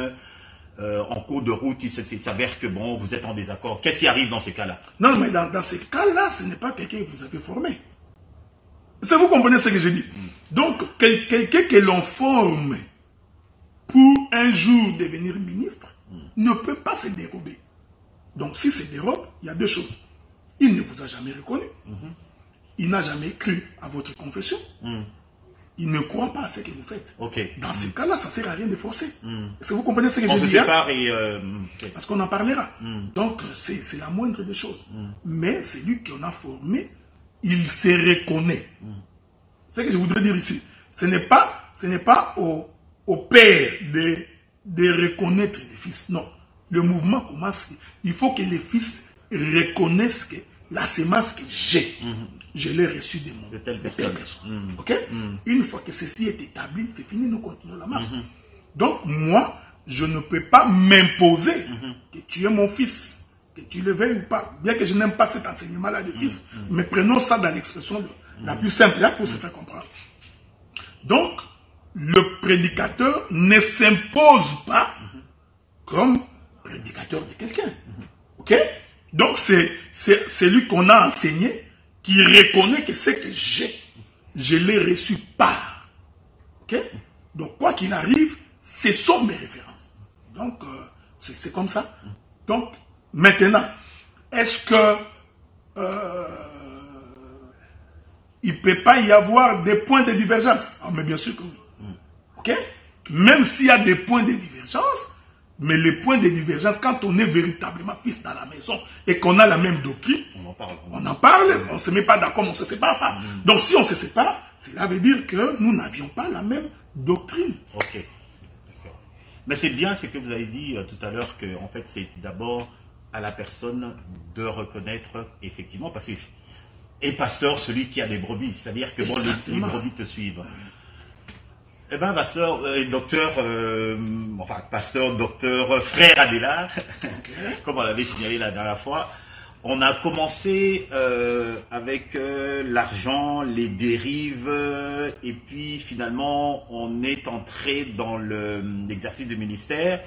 en cours de route, il s'avère que bon, vous êtes en désaccord. Qu'est-ce qui arrive dans ces cas-là? Non, mais dans ces cas-là, ce n'est pas quelqu'un que vous avez formé. Est-ce que vous comprenez ce que je dis? Donc, quelqu'un que l'on forme pour un jour devenir ministre ne peut pas se dérober. Donc, si se dérobe, il y a deux choses. Il ne vous a jamais reconnu. Il n'a jamais cru à votre confession. Il ne croit pas à ce que vous faites. Dans ces cas-là, ça ne sert à rien de forcer. Est-ce que vous comprenez ce que je dis? Parce qu'on en parlera. Donc, c'est la moindre des choses. Mais celui qu'on a formé, il se reconnaît. C'est ce que je voudrais dire ici. Ce n'est pas au père de reconnaître les fils. Non. Le mouvement commence. Il faut que les fils reconnaissent que la sémence que j'ai, je l'ai reçue de telle personne. Une fois que ceci est établi, c'est fini, nous continuons la marche. Donc, moi, je ne peux pas m'imposer que tu es mon fils, que tu le veuilles ou pas. Bien que je n'aime pas cet enseignement-là de fils, mais prenons ça dans l'expression la plus simple, là, pour se faire comprendre. Donc, le prédicateur ne s'impose pas comme prédicateur de quelqu'un. Donc, c'est celui qu'on a enseigné qui reconnaît que ce que j'ai, je l'ai reçu par. Donc, quoi qu'il arrive, ce sont mes références. Donc, c'est comme ça. Donc, maintenant, est-ce que il ne peut pas y avoir des points de divergence? Mais bien sûr que oui. Même s'il y a des points de divergence, mais les points de divergence, quand on est véritablement fils dans la maison et qu'on a la même doctrine, on en parle, on ne se met pas d'accord, on ne se sépare pas. Donc si on se sépare, cela veut dire que nous n'avions pas la même doctrine. Mais c'est bien ce que vous avez dit tout à l'heure, que en fait c'est d'abord à la personne de reconnaître effectivement, parce que et pasteur, celui qui a des brebis, c'est-à-dire que bon, les brebis te suivent. Eh bien, pasteur, docteur, frère Adela, comme on l'avait signalé la dernière fois, on a commencé avec l'argent, les dérives, et puis finalement, on est entré dans l'exercice du ministère.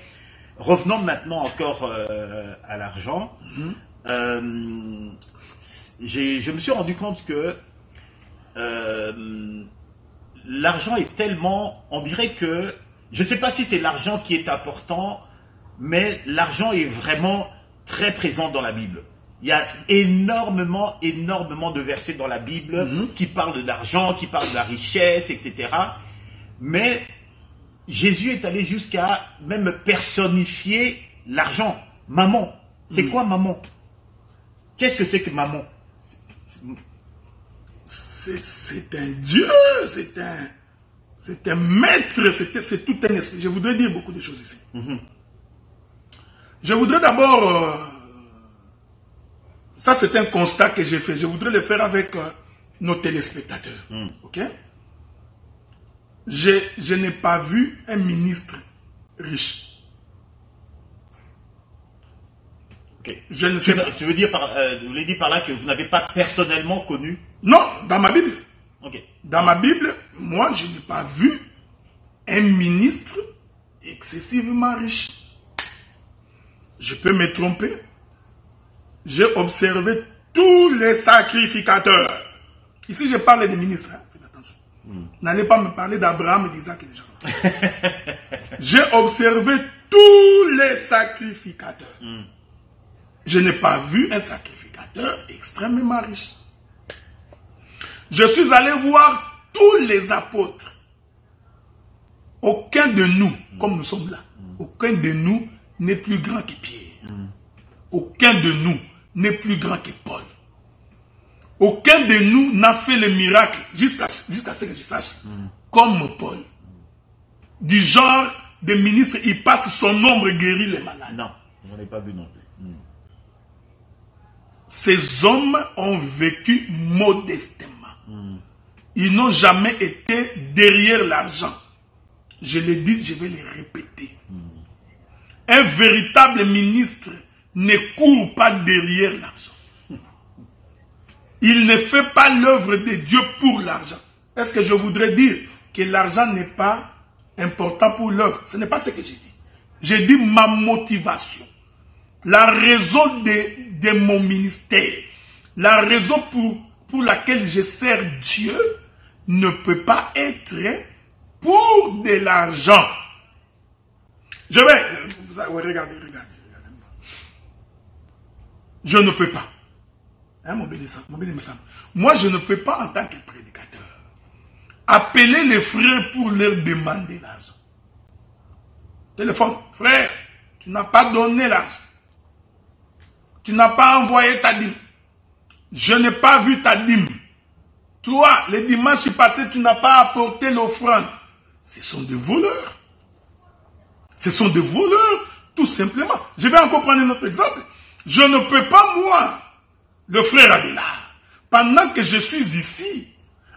Revenons maintenant encore à l'argent. Je me suis rendu compte que l'argent est tellement, on dirait que, je ne sais pas si c'est l'argent qui est important, mais l'argent est vraiment très présent dans la Bible. Il y a énormément de versets dans la Bible qui parlent de l'argent, qui parlent de la richesse, etc. Mais Jésus est allé jusqu'à même personnifier l'argent. Maman. C'est quoi maman? Qu'est-ce que c'est que maman? C'est un Dieu, c'est un maître, c'est tout un esprit. Je voudrais dire beaucoup de choses ici. Je voudrais d'abord, ça c'est un constat que j'ai fait, je voudrais le faire avec nos téléspectateurs. Je n'ai pas vu un ministre riche. Je ne sais pas. Tu veux dire vous voulez dire par là que vous n'avez pas personnellement connu? Non, dans ma Bible. Ok. Dans ma Bible, moi, je n'ai pas vu un ministre excessivement riche. Je peux me tromper. J'ai observé tous les sacrificateurs. Ici, je parle des ministres. Hein. Faites attention. N'allez pas me parler d'Abraham et d'Isaac et de Jacob. J'ai observé tous les sacrificateurs. Je n'ai pas vu un sacrificateur extrêmement riche. Je suis allé voir tous les apôtres. Aucun de nous, comme nous sommes là, aucun de nous n'est plus grand que Pierre. Aucun de nous n'est plus grand que Paul. Aucun de nous n'a fait le miracle, jusqu'à ce que je sache, comme Paul. Du genre de ministre, il passe son ombre guérit les malades. Non, je n'en ai pas vu non plus. Ces hommes ont vécu modestement. Ils n'ont jamais été derrière l'argent. Je l'ai dit, je vais le répéter. Un véritable ministre ne court pas derrière l'argent. Il ne fait pas l'œuvre de Dieu pour l'argent. Est-ce que je voudrais dire que l'argent n'est pas important pour l'œuvre? Ce n'est pas ce que j'ai dit. J'ai dit ma motivation. La raison de mon ministère. La raison pour laquelle je sers Dieu ne peut pas être pour de l'argent. Je vais... regardez. Je ne peux pas. Hein, mon bénémoine. Moi, je ne peux pas, en tant que prédicateur, appeler les frères pour leur demander l'argent. Téléphone. Frère, tu n'as pas donné l'argent. Tu n'as pas envoyé ta dîme. Je n'ai pas vu ta dîme. Toi, le dimanche passé, tu n'as pas apporté l'offrande. Ce sont des voleurs. Ce sont des voleurs, tout simplement. Je vais encore prendre un autre exemple. Je ne peux pas, moi, le frère Adélard, pendant que je suis ici,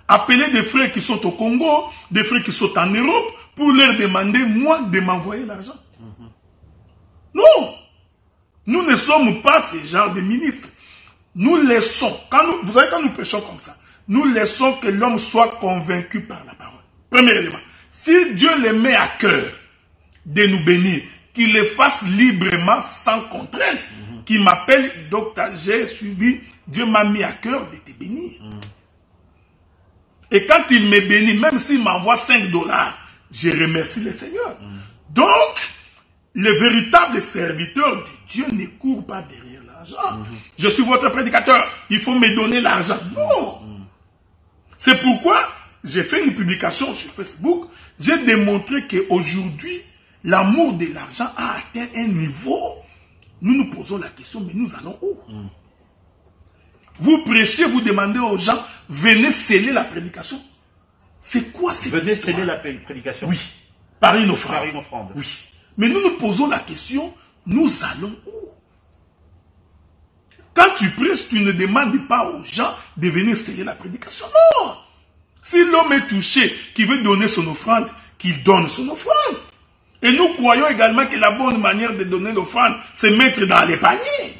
appeler des frères qui sont au Congo, des frères qui sont en Europe, pour leur demander, moi, de m'envoyer l'argent. Non. Nous ne sommes pas ce genre de ministres. Nous laissons, vous savez, quand nous prêchons comme ça, nous laissons que l'homme soit convaincu par la parole. Premier élément. Si Dieu les met à cœur de nous bénir, qu'il les fasse librement, sans contrainte, qu'il m'appelle, docteur, j'ai suivi, Dieu m'a mis à cœur de te bénir. Et quand il me bénit, même s'il m'envoie $5, je remercie le Seigneur. Donc, le véritable serviteur de Dieu ne court pas derrière l'argent. Je suis votre prédicateur, il faut me donner l'argent. Non. C'est pourquoi j'ai fait une publication sur Facebook. J'ai démontré qu'aujourd'hui, l'amour de l'argent a atteint un niveau. Nous nous posons la question, mais nous allons où? Vous prêchez, vous demandez aux gens, venez sceller la prédication. C'est quoi cette histoire? Venez sceller la prédication? Oui. Par une offrande. Par une offrande. Oui. Mais nous nous posons la question, nous allons où? Quand tu prêches, tu ne demandes pas aux gens de venir sceller la prédication. Non. Si l'homme est touché, qui veut donner son offrande, qu'il donne son offrande. Et nous croyons également que la bonne manière de donner l'offrande, c'est mettre dans les paniers.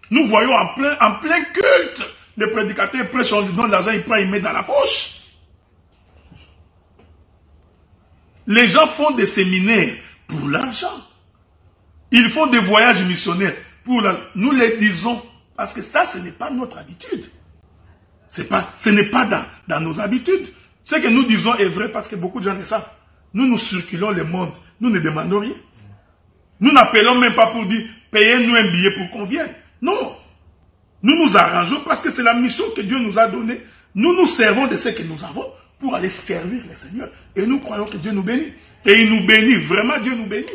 Nous voyons en plein culte, les prédicateurs prêchent, on lui donne l'argent, il prend, il met dans la poche. Les gens font des séminaires pour l'argent. Ils font des voyages missionnaires pour l'argent. Nous les disons, parce que ça, ce n'est pas notre habitude. Ce n'est pas dans nos habitudes. Ce que nous disons est vrai parce que beaucoup de gens le savent. Nous circulons le monde, nous ne demandons rien. Nous n'appelons même pas pour dire, payez-nous un billet pour qu'on vienne. Non. Nous nous arrangeons parce que c'est la mission que Dieu nous a donnée. Nous nous servons de ce que nous avons pour aller servir le Seigneur. Et nous croyons que Dieu nous bénit. Et il nous bénit, vraiment Dieu nous bénit.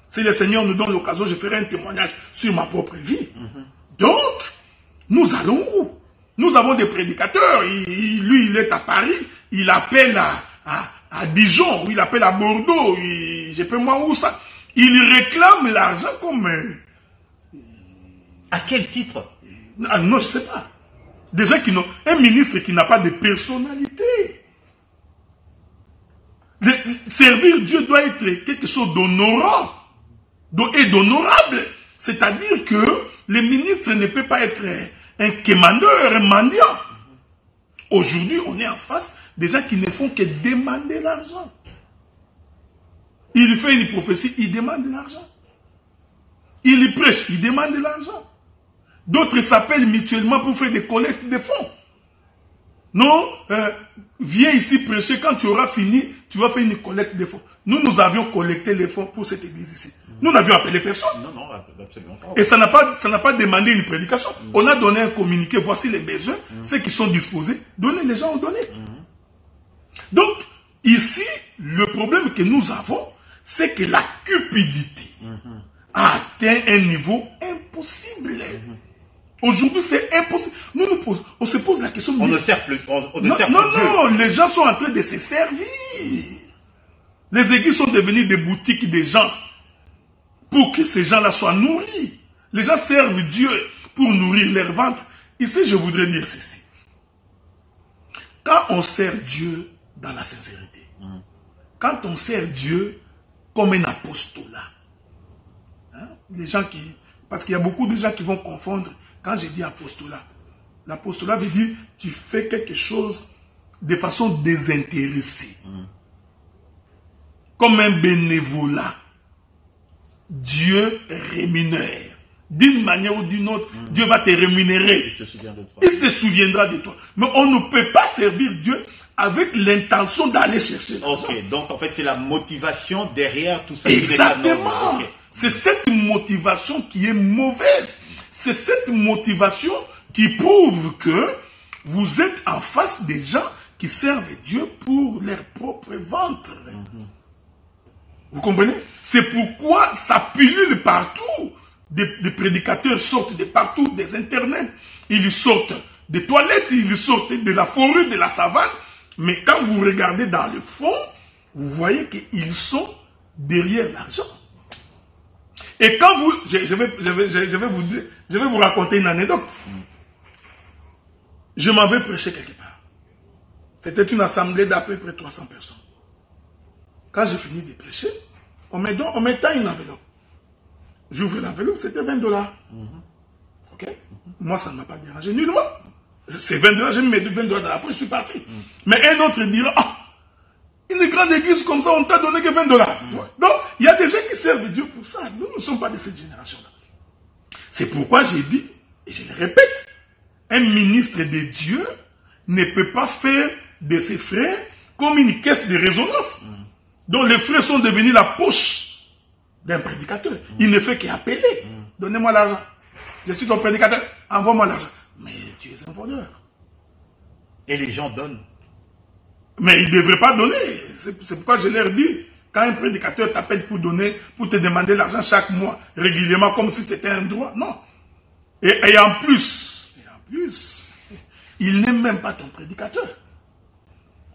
Si le Seigneur nous donne l'occasion, je ferai un témoignage sur ma propre vie. Donc, nous allons où? Nous avons des prédicateurs. Lui, il est à Paris. Il appelle à Dijon. Il appelle à Bordeaux. Je peux moi où ça? Il réclame l'argent comme... À quel titre? Non, je ne sais pas. Des gens qui n'ont... Un ministre qui n'a pas de personnalité. Servir Dieu doit être quelque chose d'honorant et d'honorable. C'est-à-dire que le ministre ne peut pas être un quémandeur, un mendiant. Aujourd'hui, on est en face des gens qui ne font que demander l'argent. Il fait une prophétie, il demande de l'argent. Il prêche, il demande de l'argent. D'autres s'appellent mutuellement pour faire des collectes de fonds. Non, viens ici prêcher, quand tu auras fini, tu vas faire une collecte de fonds. Nous avions collecté les fonds pour cette église ici. Nous n'avions appelé personne. Non, non, absolument pas. Et ça n'a pas demandé une prédication. On a donné un communiqué, voici les besoins, ceux qui sont disposés, donnez, les gens ont donné. Donc, ici, le problème que nous avons, c'est que la cupidité a atteint un niveau impossible. Aujourd'hui, c'est impossible. On se pose la question. On ne sert plus. Non, les gens sont en train de se servir. Les églises sont devenues des boutiques des gens pour que ces gens-là soient nourris. Les gens servent Dieu pour nourrir leur ventre. Ici, je voudrais dire ceci. Quand on sert Dieu dans la sincérité, quand on sert Dieu comme un apostolat, hein, les gens qui... Parce qu'il y a beaucoup de gens qui vont confondre. Quand je dis apostolat, l'apostolat veut dire tu fais quelque chose de façon désintéressée. Comme un bénévolat. Dieu rémunère. D'une manière ou d'une autre, Dieu va te rémunérer. Il se souviendra de toi. Mais on ne peut pas servir Dieu avec l'intention d'aller chercher l'argent. Ok, donc en fait c'est la motivation derrière tout ça. Exactement. Okay. C'est cette motivation qui est mauvaise. C'est cette motivation qui prouve que vous êtes en face des gens qui servent Dieu pour leur propre ventre. Vous comprenez? C'est pourquoi ça pilule partout. Des prédicateurs sortent de partout, des internets. Ils sortent des toilettes, ils sortent de la forêt, de la savane. Mais quand vous regardez dans le fond, vous voyez qu'ils sont derrière l'argent. Et quand vous... Je vais vous raconter une anecdote. Je m'en vais prêcher quelque part. C'était une assemblée d'à peu près 300 personnes. Quand j'ai fini de prêcher, on me tend une enveloppe. J'ouvre l'enveloppe, c'était $20. Ok? Moi, ça ne m'a pas dérangé nullement. C'est $20, j'ai mis mes $20 dans la poche, je suis parti. Mais un autre dira, ah, une grande église comme ça, on t'a donné que $20. Donc, il y a des gens qui servent Dieu pour ça. Nous ne sommes pas de cette génération-là. C'est pourquoi j'ai dit, et je le répète, un ministre de Dieu ne peut pas faire de ses frères comme une caisse de résonance. Donc les frères sont devenus la poche d'un prédicateur. Il ne fait qu'appeler. Donnez-moi l'argent. Je suis ton prédicateur. Envoie-moi l'argent. Mais tu es un voleur. Et les gens donnent. Mais ils ne devraient pas donner. C'est pourquoi je leur dis, quand un prédicateur t'appelle pour donner, pour te demander l'argent chaque mois, régulièrement, comme si c'était un droit, non. Et en plus, il n'est même pas ton prédicateur.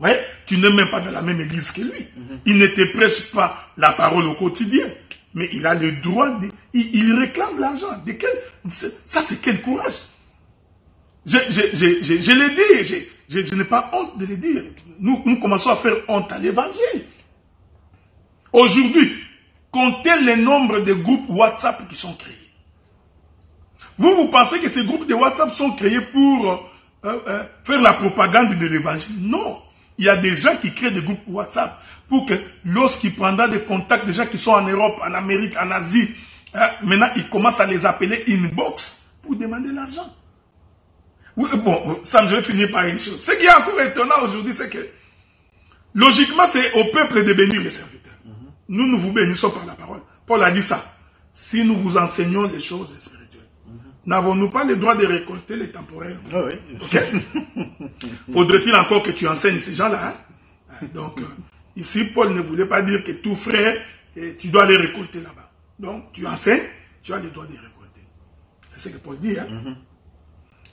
Ouais, tu n'es même pas dans la même église que lui. Il ne te prêche pas la parole au quotidien. Mais il a le droit de... Il réclame l'argent. Ça, c'est quel courage. Je l'ai dit. Je n'ai pas honte de le dire. Nous commençons à faire honte à l'évangile. Aujourd'hui, comptez le nombre de groupes WhatsApp qui sont créés. Vous pensez que ces groupes de WhatsApp sont créés pour faire la propagande de l'évangile? Non. Il y a des gens qui créent des groupes WhatsApp pour que lorsqu'il prendra des contacts des gens qui sont en Europe, en Amérique, en Asie, maintenant il commence à les appeler inbox pour demander l'argent. Oui, bon, ça, je vais finir par une chose. Ce qui est encore étonnant aujourd'hui, c'est que logiquement, c'est au peuple de bénir les serviteurs. Nous vous bénissons par la parole. Paul a dit ça. Si nous vous enseignons les choses spirituelles, n'avons-nous pas le droit de récolter les temporaires? Ah oui. Okay? Faudrait-il encore que tu enseignes ces gens-là? Hein? Donc, ici, Paul ne voulait pas dire que tout frère, tu dois les récolter là-bas. Donc, tu enseignes, tu as le droit de les récolter. C'est ce que Paul dit. Hein?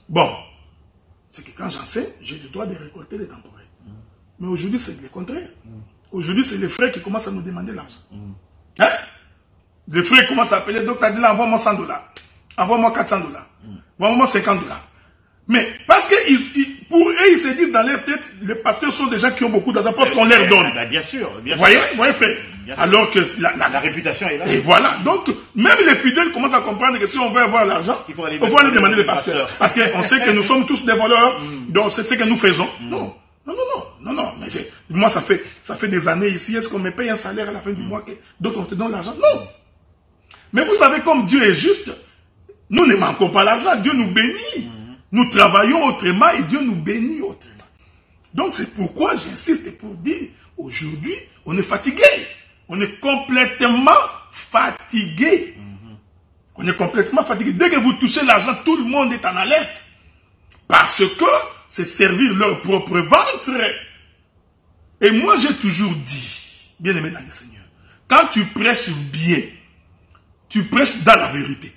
Bon, c'est que quand j'enseigne, j'ai le droit de récolter les temporaires. Mais aujourd'hui, c'est le contraire. Aujourd'hui, c'est les frères qui commencent à nous demander l'argent. Hein? Les frères commencent à appeler, donc là, envoie-moi $100. Envoie-moi $400. Envoie-moi $50. Mais parce que pour eux, ils se disent dans leur tête, les pasteurs sont des gens qui ont beaucoup d'argent parce qu'on leur donne. Bien sûr. Voyez, frère. Alors que la réputation est là. Et voilà. Donc, même les fidèles commencent à comprendre que si on veut avoir l'argent, il faut aller demander les pasteurs. Parce qu'on sait que nous sommes tous des voleurs. Donc, c'est ce que nous faisons. Non. Mais moi, ça fait des années ici. Est-ce qu'on me paye un salaire à la fin du mois que d'autres on te donne l'argent? Non. Mais vous savez, comme Dieu est juste, nous ne manquons pas l'argent. Dieu nous bénit. Nous travaillons autrement et Dieu nous bénit autrement. Donc, c'est pourquoi j'insiste pour dire, aujourd'hui, on est fatigué. On est complètement fatigué. On est complètement fatigué. Dès que vous touchez l'argent, tout le monde est en alerte. Parce que c'est servir leur propre ventre. Et moi, j'ai toujours dit, bien aimé dans le Seigneur, quand tu prêches bien, tu prêches dans la vérité,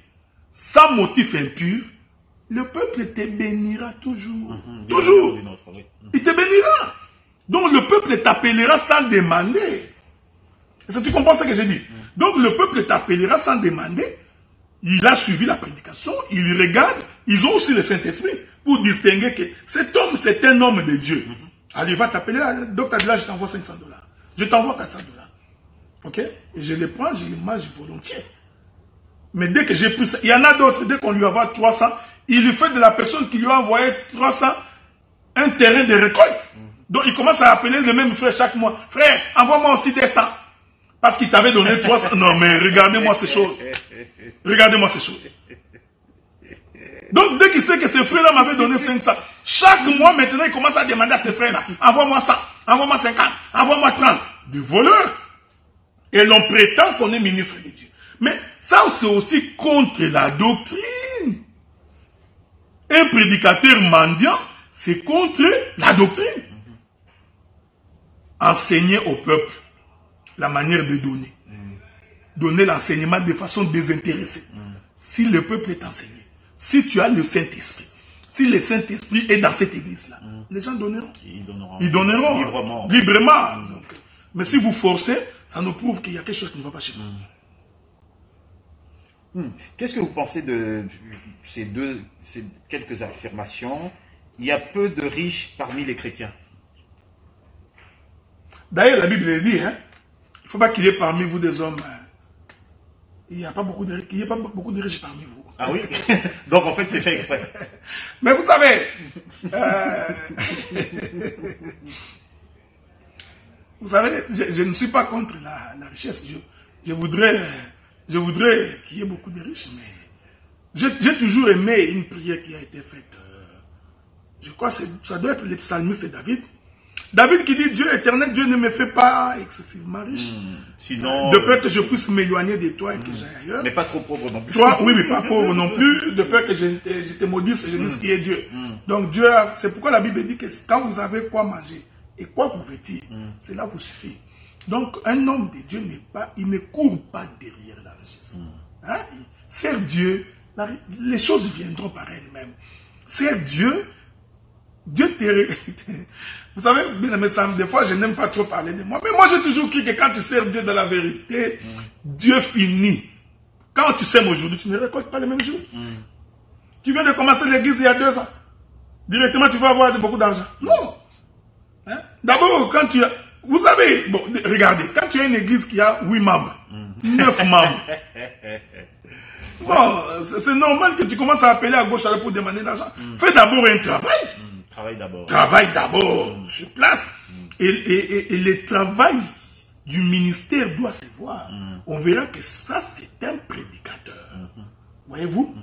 sans motif impur, le peuple te bénira toujours. Toujours. Il te bénira. Donc le peuple t'appellera sans demander. Est-ce que tu comprends ce que j'ai dit? Donc le peuple t'appellera sans demander. Il a suivi la prédication, il regarde. Ils ont aussi le Saint-Esprit pour distinguer que cet homme, c'est un homme de Dieu. Allez, va t'appeler, docteur, là, je t'envoie $500. Je t'envoie $400. Ok? Et je les prends, je les mange volontiers. Mais dès que j'ai pris ça, il y en a d'autres, dès qu'on lui envoie 300, il lui fait de la personne qui lui a envoyé 300 un terrain de récolte. Donc il commence à appeler le même frère chaque mois. Frère, envoie-moi aussi des 100. Parce qu'il t'avait donné 300. Non mais regardez-moi ces choses. Regardez-moi ces choses. Donc dès qu'il sait que ce frère-là m'avait donné 500, chaque mois maintenant il commence à demander à ce frère-là, envoie-moi 100, envoie-moi 50, envoie-moi 30. Du voleur. Et l'on prétend qu'on est ministre de Dieu. Mais ça c'est aussi contre la doctrine. Un prédicateur mendiant, c'est contre la doctrine. Enseigner au peuple la manière de donner. Donner l'enseignement de façon désintéressée. Si le peuple est enseigné, si tu as le Saint-Esprit, si le Saint-Esprit est dans cette église-là, les gens donneront. Ils donneront librement. Donc, mais si vous forcez, ça nous prouve qu'il y a quelque chose qui ne va pas chez nous. Qu'est-ce que vous pensez de ces quelques affirmations? Il y a peu de riches parmi les chrétiens. D'ailleurs, la Bible le dit, hein, il ne faut pas qu'il y ait parmi vous des hommes. Il n'y a pas beaucoup de riches parmi vous. Ah oui? Donc en fait, c'est fait exprès. Mais vous savez, je ne suis pas contre la richesse. Je voudrais qu'il y ait beaucoup de riches, mais j'ai toujours aimé une prière qui a été faite. Je crois que ça doit être le psalmiste David. David qui dit, Dieu éternel, Dieu ne me fait pas excessivement riche. Sinon, de peur que je puisse m'éloigner de toi et que j'aille ailleurs. Mais pas trop pauvre non plus. Toi, oui, mais pas pauvre non plus. De peur que je te maudisse et je dise qui est Dieu. Donc Dieu, c'est pourquoi la Bible dit que quand vous avez quoi manger et quoi vous vêtir, cela vous suffit. Donc un homme de Dieu il ne court pas derrière la richesse. Hein? Sers Dieu, les choses viendront par elles-mêmes. Sers Dieu, Dieu te... Vous savez, bien aimé Sam, des fois je n'aime pas trop parler de moi. Mais moi j'ai toujours cru que quand tu sers Dieu dans la vérité, Dieu finit. Quand tu sèmes aujourd'hui, tu ne récoltes pas le même jour. Tu viens de commencer l'église il y a 2 ans. Directement tu vas avoir beaucoup d'argent. Non. Hein? D'abord, quand tu as... Vous savez, bon, regardez, quand tu as une église qui a 8 membres, 9 membres, bon, c'est normal que tu commences à appeler à gauche à droite pour demander de l'argent. Fais d'abord un travail. Travaille d'abord sur place. Et le travail du ministère doit se voir. On verra que ça, c'est un prédicateur. Voyez-vous?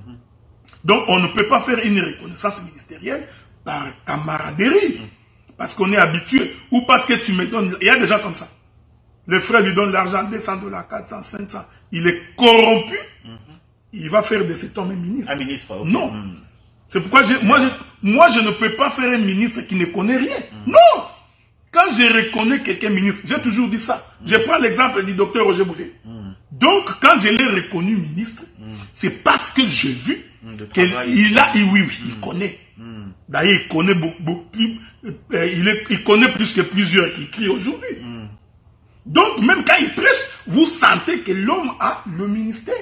Donc, on ne peut pas faire une reconnaissance ministérielle par camaraderie. Parce qu'on est habitué. Ou parce que tu me donnes... Il y a des gens comme ça. Le frère lui donne l'argent, $200, 400, 500. Il est corrompu. Il va faire de cet homme un ministre. Un ministre, okay. Non. C'est pourquoi moi, je ne peux pas faire un ministre qui ne connaît rien. Non. Quand je reconnais quelqu'un ministre, j'ai toujours dit ça. Je prends l'exemple du docteur Roger Boulet. Donc, quand je l'ai reconnu ministre, c'est parce que j'ai vu qu'il connaît. D'ailleurs, il connaît beaucoup plus, il connaît plus que plusieurs qui crient aujourd'hui. Donc, même quand il prêche, vous sentez que l'homme a le ministère.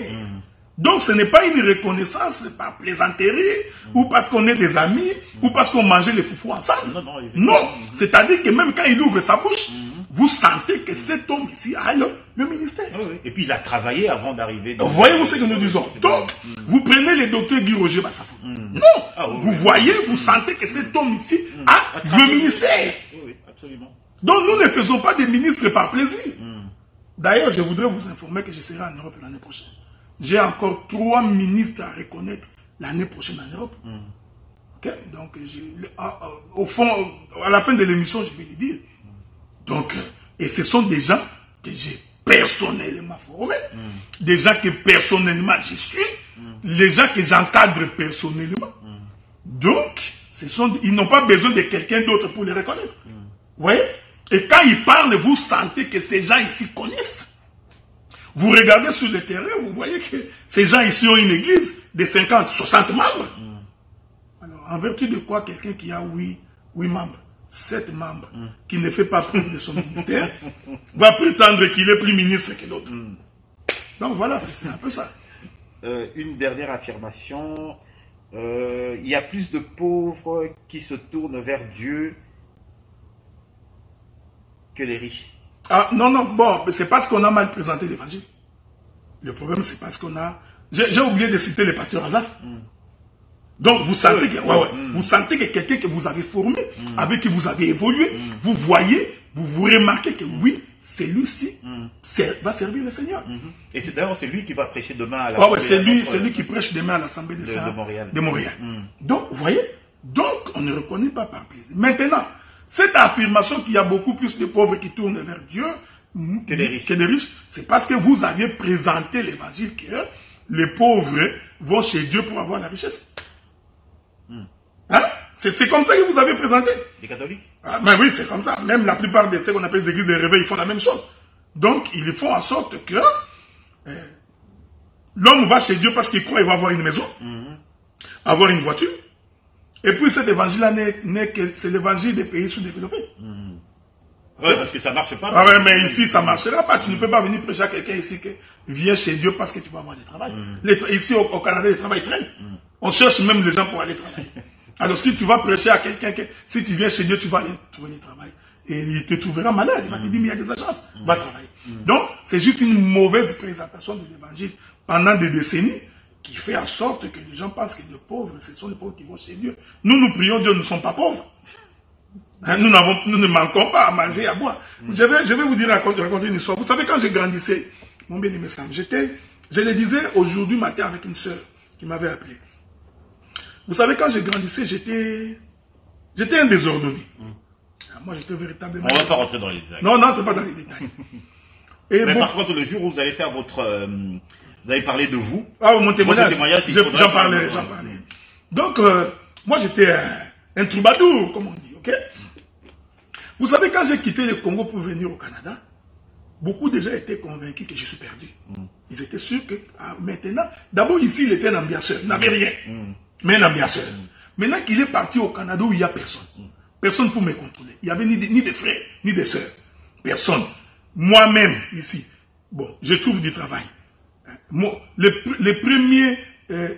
Donc, ce n'est pas une reconnaissance par plaisanterie, ou parce qu'on est des amis, ou parce qu'on mangeait les foufous ensemble. Non, c'est-à-dire que même quand il ouvre sa bouche, vous sentez que cet homme ici a le ministère. Oui. Et puis il a travaillé avant d'arriver. Voyez-vous ce que nous disons. Donc, vous prenez le docteur Guy Roger Bassafou. Non, vous voyez, vous sentez que cet homme ici a le ministère. Oui, absolument. Donc, nous ne faisons pas des ministres par plaisir. D'ailleurs, je voudrais vous informer que je serai en Europe l'année prochaine. J'ai encore 3 ministres à reconnaître l'année prochaine en Europe. Okay? Donc, au fond, à la fin de l'émission, je vais le dire. Donc, et ce sont des gens que j'ai personnellement formés, des gens que personnellement je suis, les gens que j'encadre personnellement. Donc, ils n'ont pas besoin de quelqu'un d'autre pour les reconnaître. Vous voyez? Et quand ils parlent, vous sentez que ces gens ici connaissent. Vous regardez sur le terrain, vous voyez que ces gens ici ont une église de 50, 60 membres. Alors, en vertu de quoi quelqu'un qui a 8 membres, 7 membres, qui ne fait pas preuve de son ministère, va prétendre qu'il est plus ministre que l'autre. Donc voilà, c'est un peu ça. Une dernière affirmation. Il y a plus de pauvres qui se tournent vers Dieu que les riches. Ah, non, bon, c'est parce qu'on a mal présenté l'évangile. Le problème, c'est parce qu'on a... J'ai oublié de citer le pasteur Azaf. Donc, vous sentez que, vous sentez que quelqu'un que vous avez formé, avec qui vous avez évolué, vous voyez, vous remarquez que oui, celui-ci va servir le Seigneur. Et d'ailleurs, c'est lui qui va prêcher demain à l'Assemblée. C'est lui qui prêche demain à l'Assemblée de Montréal. Donc, vous voyez, on ne reconnaît pas par plaisir. Maintenant, cette affirmation qu'il y a beaucoup plus de pauvres qui tournent vers Dieu que des riches, c'est parce que vous aviez présenté l'évangile que les pauvres vont chez Dieu pour avoir la richesse. Hein? C'est comme ça que vous avez présenté. Les catholiques? Mais oui, c'est comme ça. Même la plupart de ceux qu'on appelle les églises de réveil, ils font la même chose. Donc, ils font en sorte que l'homme va chez Dieu parce qu'il croit qu'il va avoir une maison, avoir une voiture. Et puis cet évangile-là n'est que c'est l'évangile des pays sous-développés. Oui, parce que ça ne marche pas. Ah ouais, mais ici, ça ne marchera pas. Tu ne peux pas venir prêcher à quelqu'un ici qui vient chez Dieu parce que tu vas avoir du travail. Ici, au Canada, le travail traîne. On cherche même les gens pour aller travailler. Alors, si tu vas prêcher à quelqu'un, si tu viens chez Dieu, tu vas aller trouver du travail. Et il te trouvera malade. Il va te dire, mais il y a des agences. Va travailler. Donc, c'est juste une mauvaise présentation de l'évangile pendant des décennies qui fait en sorte que les gens pensent que les pauvres, ce sont les pauvres qui vont chez Dieu. Nous prions Dieu, nous ne sommes pas pauvres. Hein, nous ne manquons pas à manger et à boire. Je vais vous dire, raconter une histoire. Vous savez, quand je grandissais, mon bien-aimé Sam, je le disais aujourd'hui matin avec une sœur qui m'avait appelé. Vous savez, quand je grandissais, j'étais un désordonné. Moi, j'étais véritablement... On ne va pas rentrer dans les détails. Non, n'entre pas dans les détails. Mais par contre, le jour où vous allez faire votre... vous allez parler de vous. Ah, mon témoignage, j'en parlerai. Mmh. Donc, moi, j'étais un troubadour, comme on dit, ok? Vous savez, quand j'ai quitté le Congo pour venir au Canada, beaucoup de gens étaient convaincus que je suis perdu. Ils étaient sûrs que maintenant... D'abord, ici, il était un ambianceur. Il n'avait rien. Mais un ambianceur. Maintenant qu'il est parti au Canada où il n'y a personne. Personne pour me contrôler. Il n'y avait ni de frères, ni de sœurs. Personne. Moi-même, ici, bon, je trouve du travail. Les premiers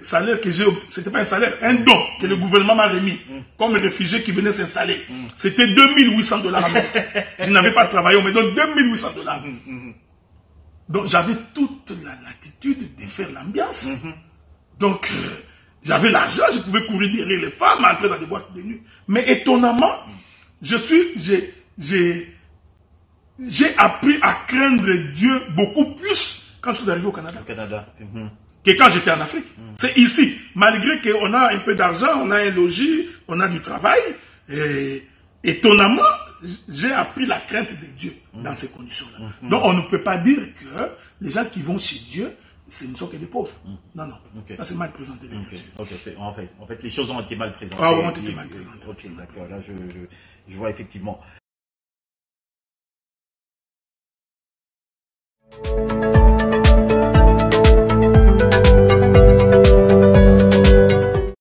salaires que j'ai obtenus, ce n'était pas un salaire, un don que le gouvernement m'a remis, comme réfugié qui venait s'installer. C'était $2800 à moi. Je n'avais pas travaillé, on me donne $2800. Donc j'avais toute la latitude de faire l'ambiance. Donc j'avais l'argent, je pouvais courir derrière les femmes, entrer dans des boîtes de nuit. Mais étonnamment, j'ai appris à craindre Dieu beaucoup plus quand je suis arrivé au Canada. Que quand j'étais en Afrique. C'est ici, malgré qu'on a un peu d'argent, on a un logis, on a du travail, et étonnamment, j'ai appris la crainte de Dieu dans ces conditions-là. Donc on ne peut pas dire que les gens qui vont chez Dieu, ce ne sont que des pauvres. Non, non. Ça, c'est mal présenté. En fait, les choses ont été mal présentées. Ah, ont été mal présentées. Ok, d'accord. Là, je vois effectivement.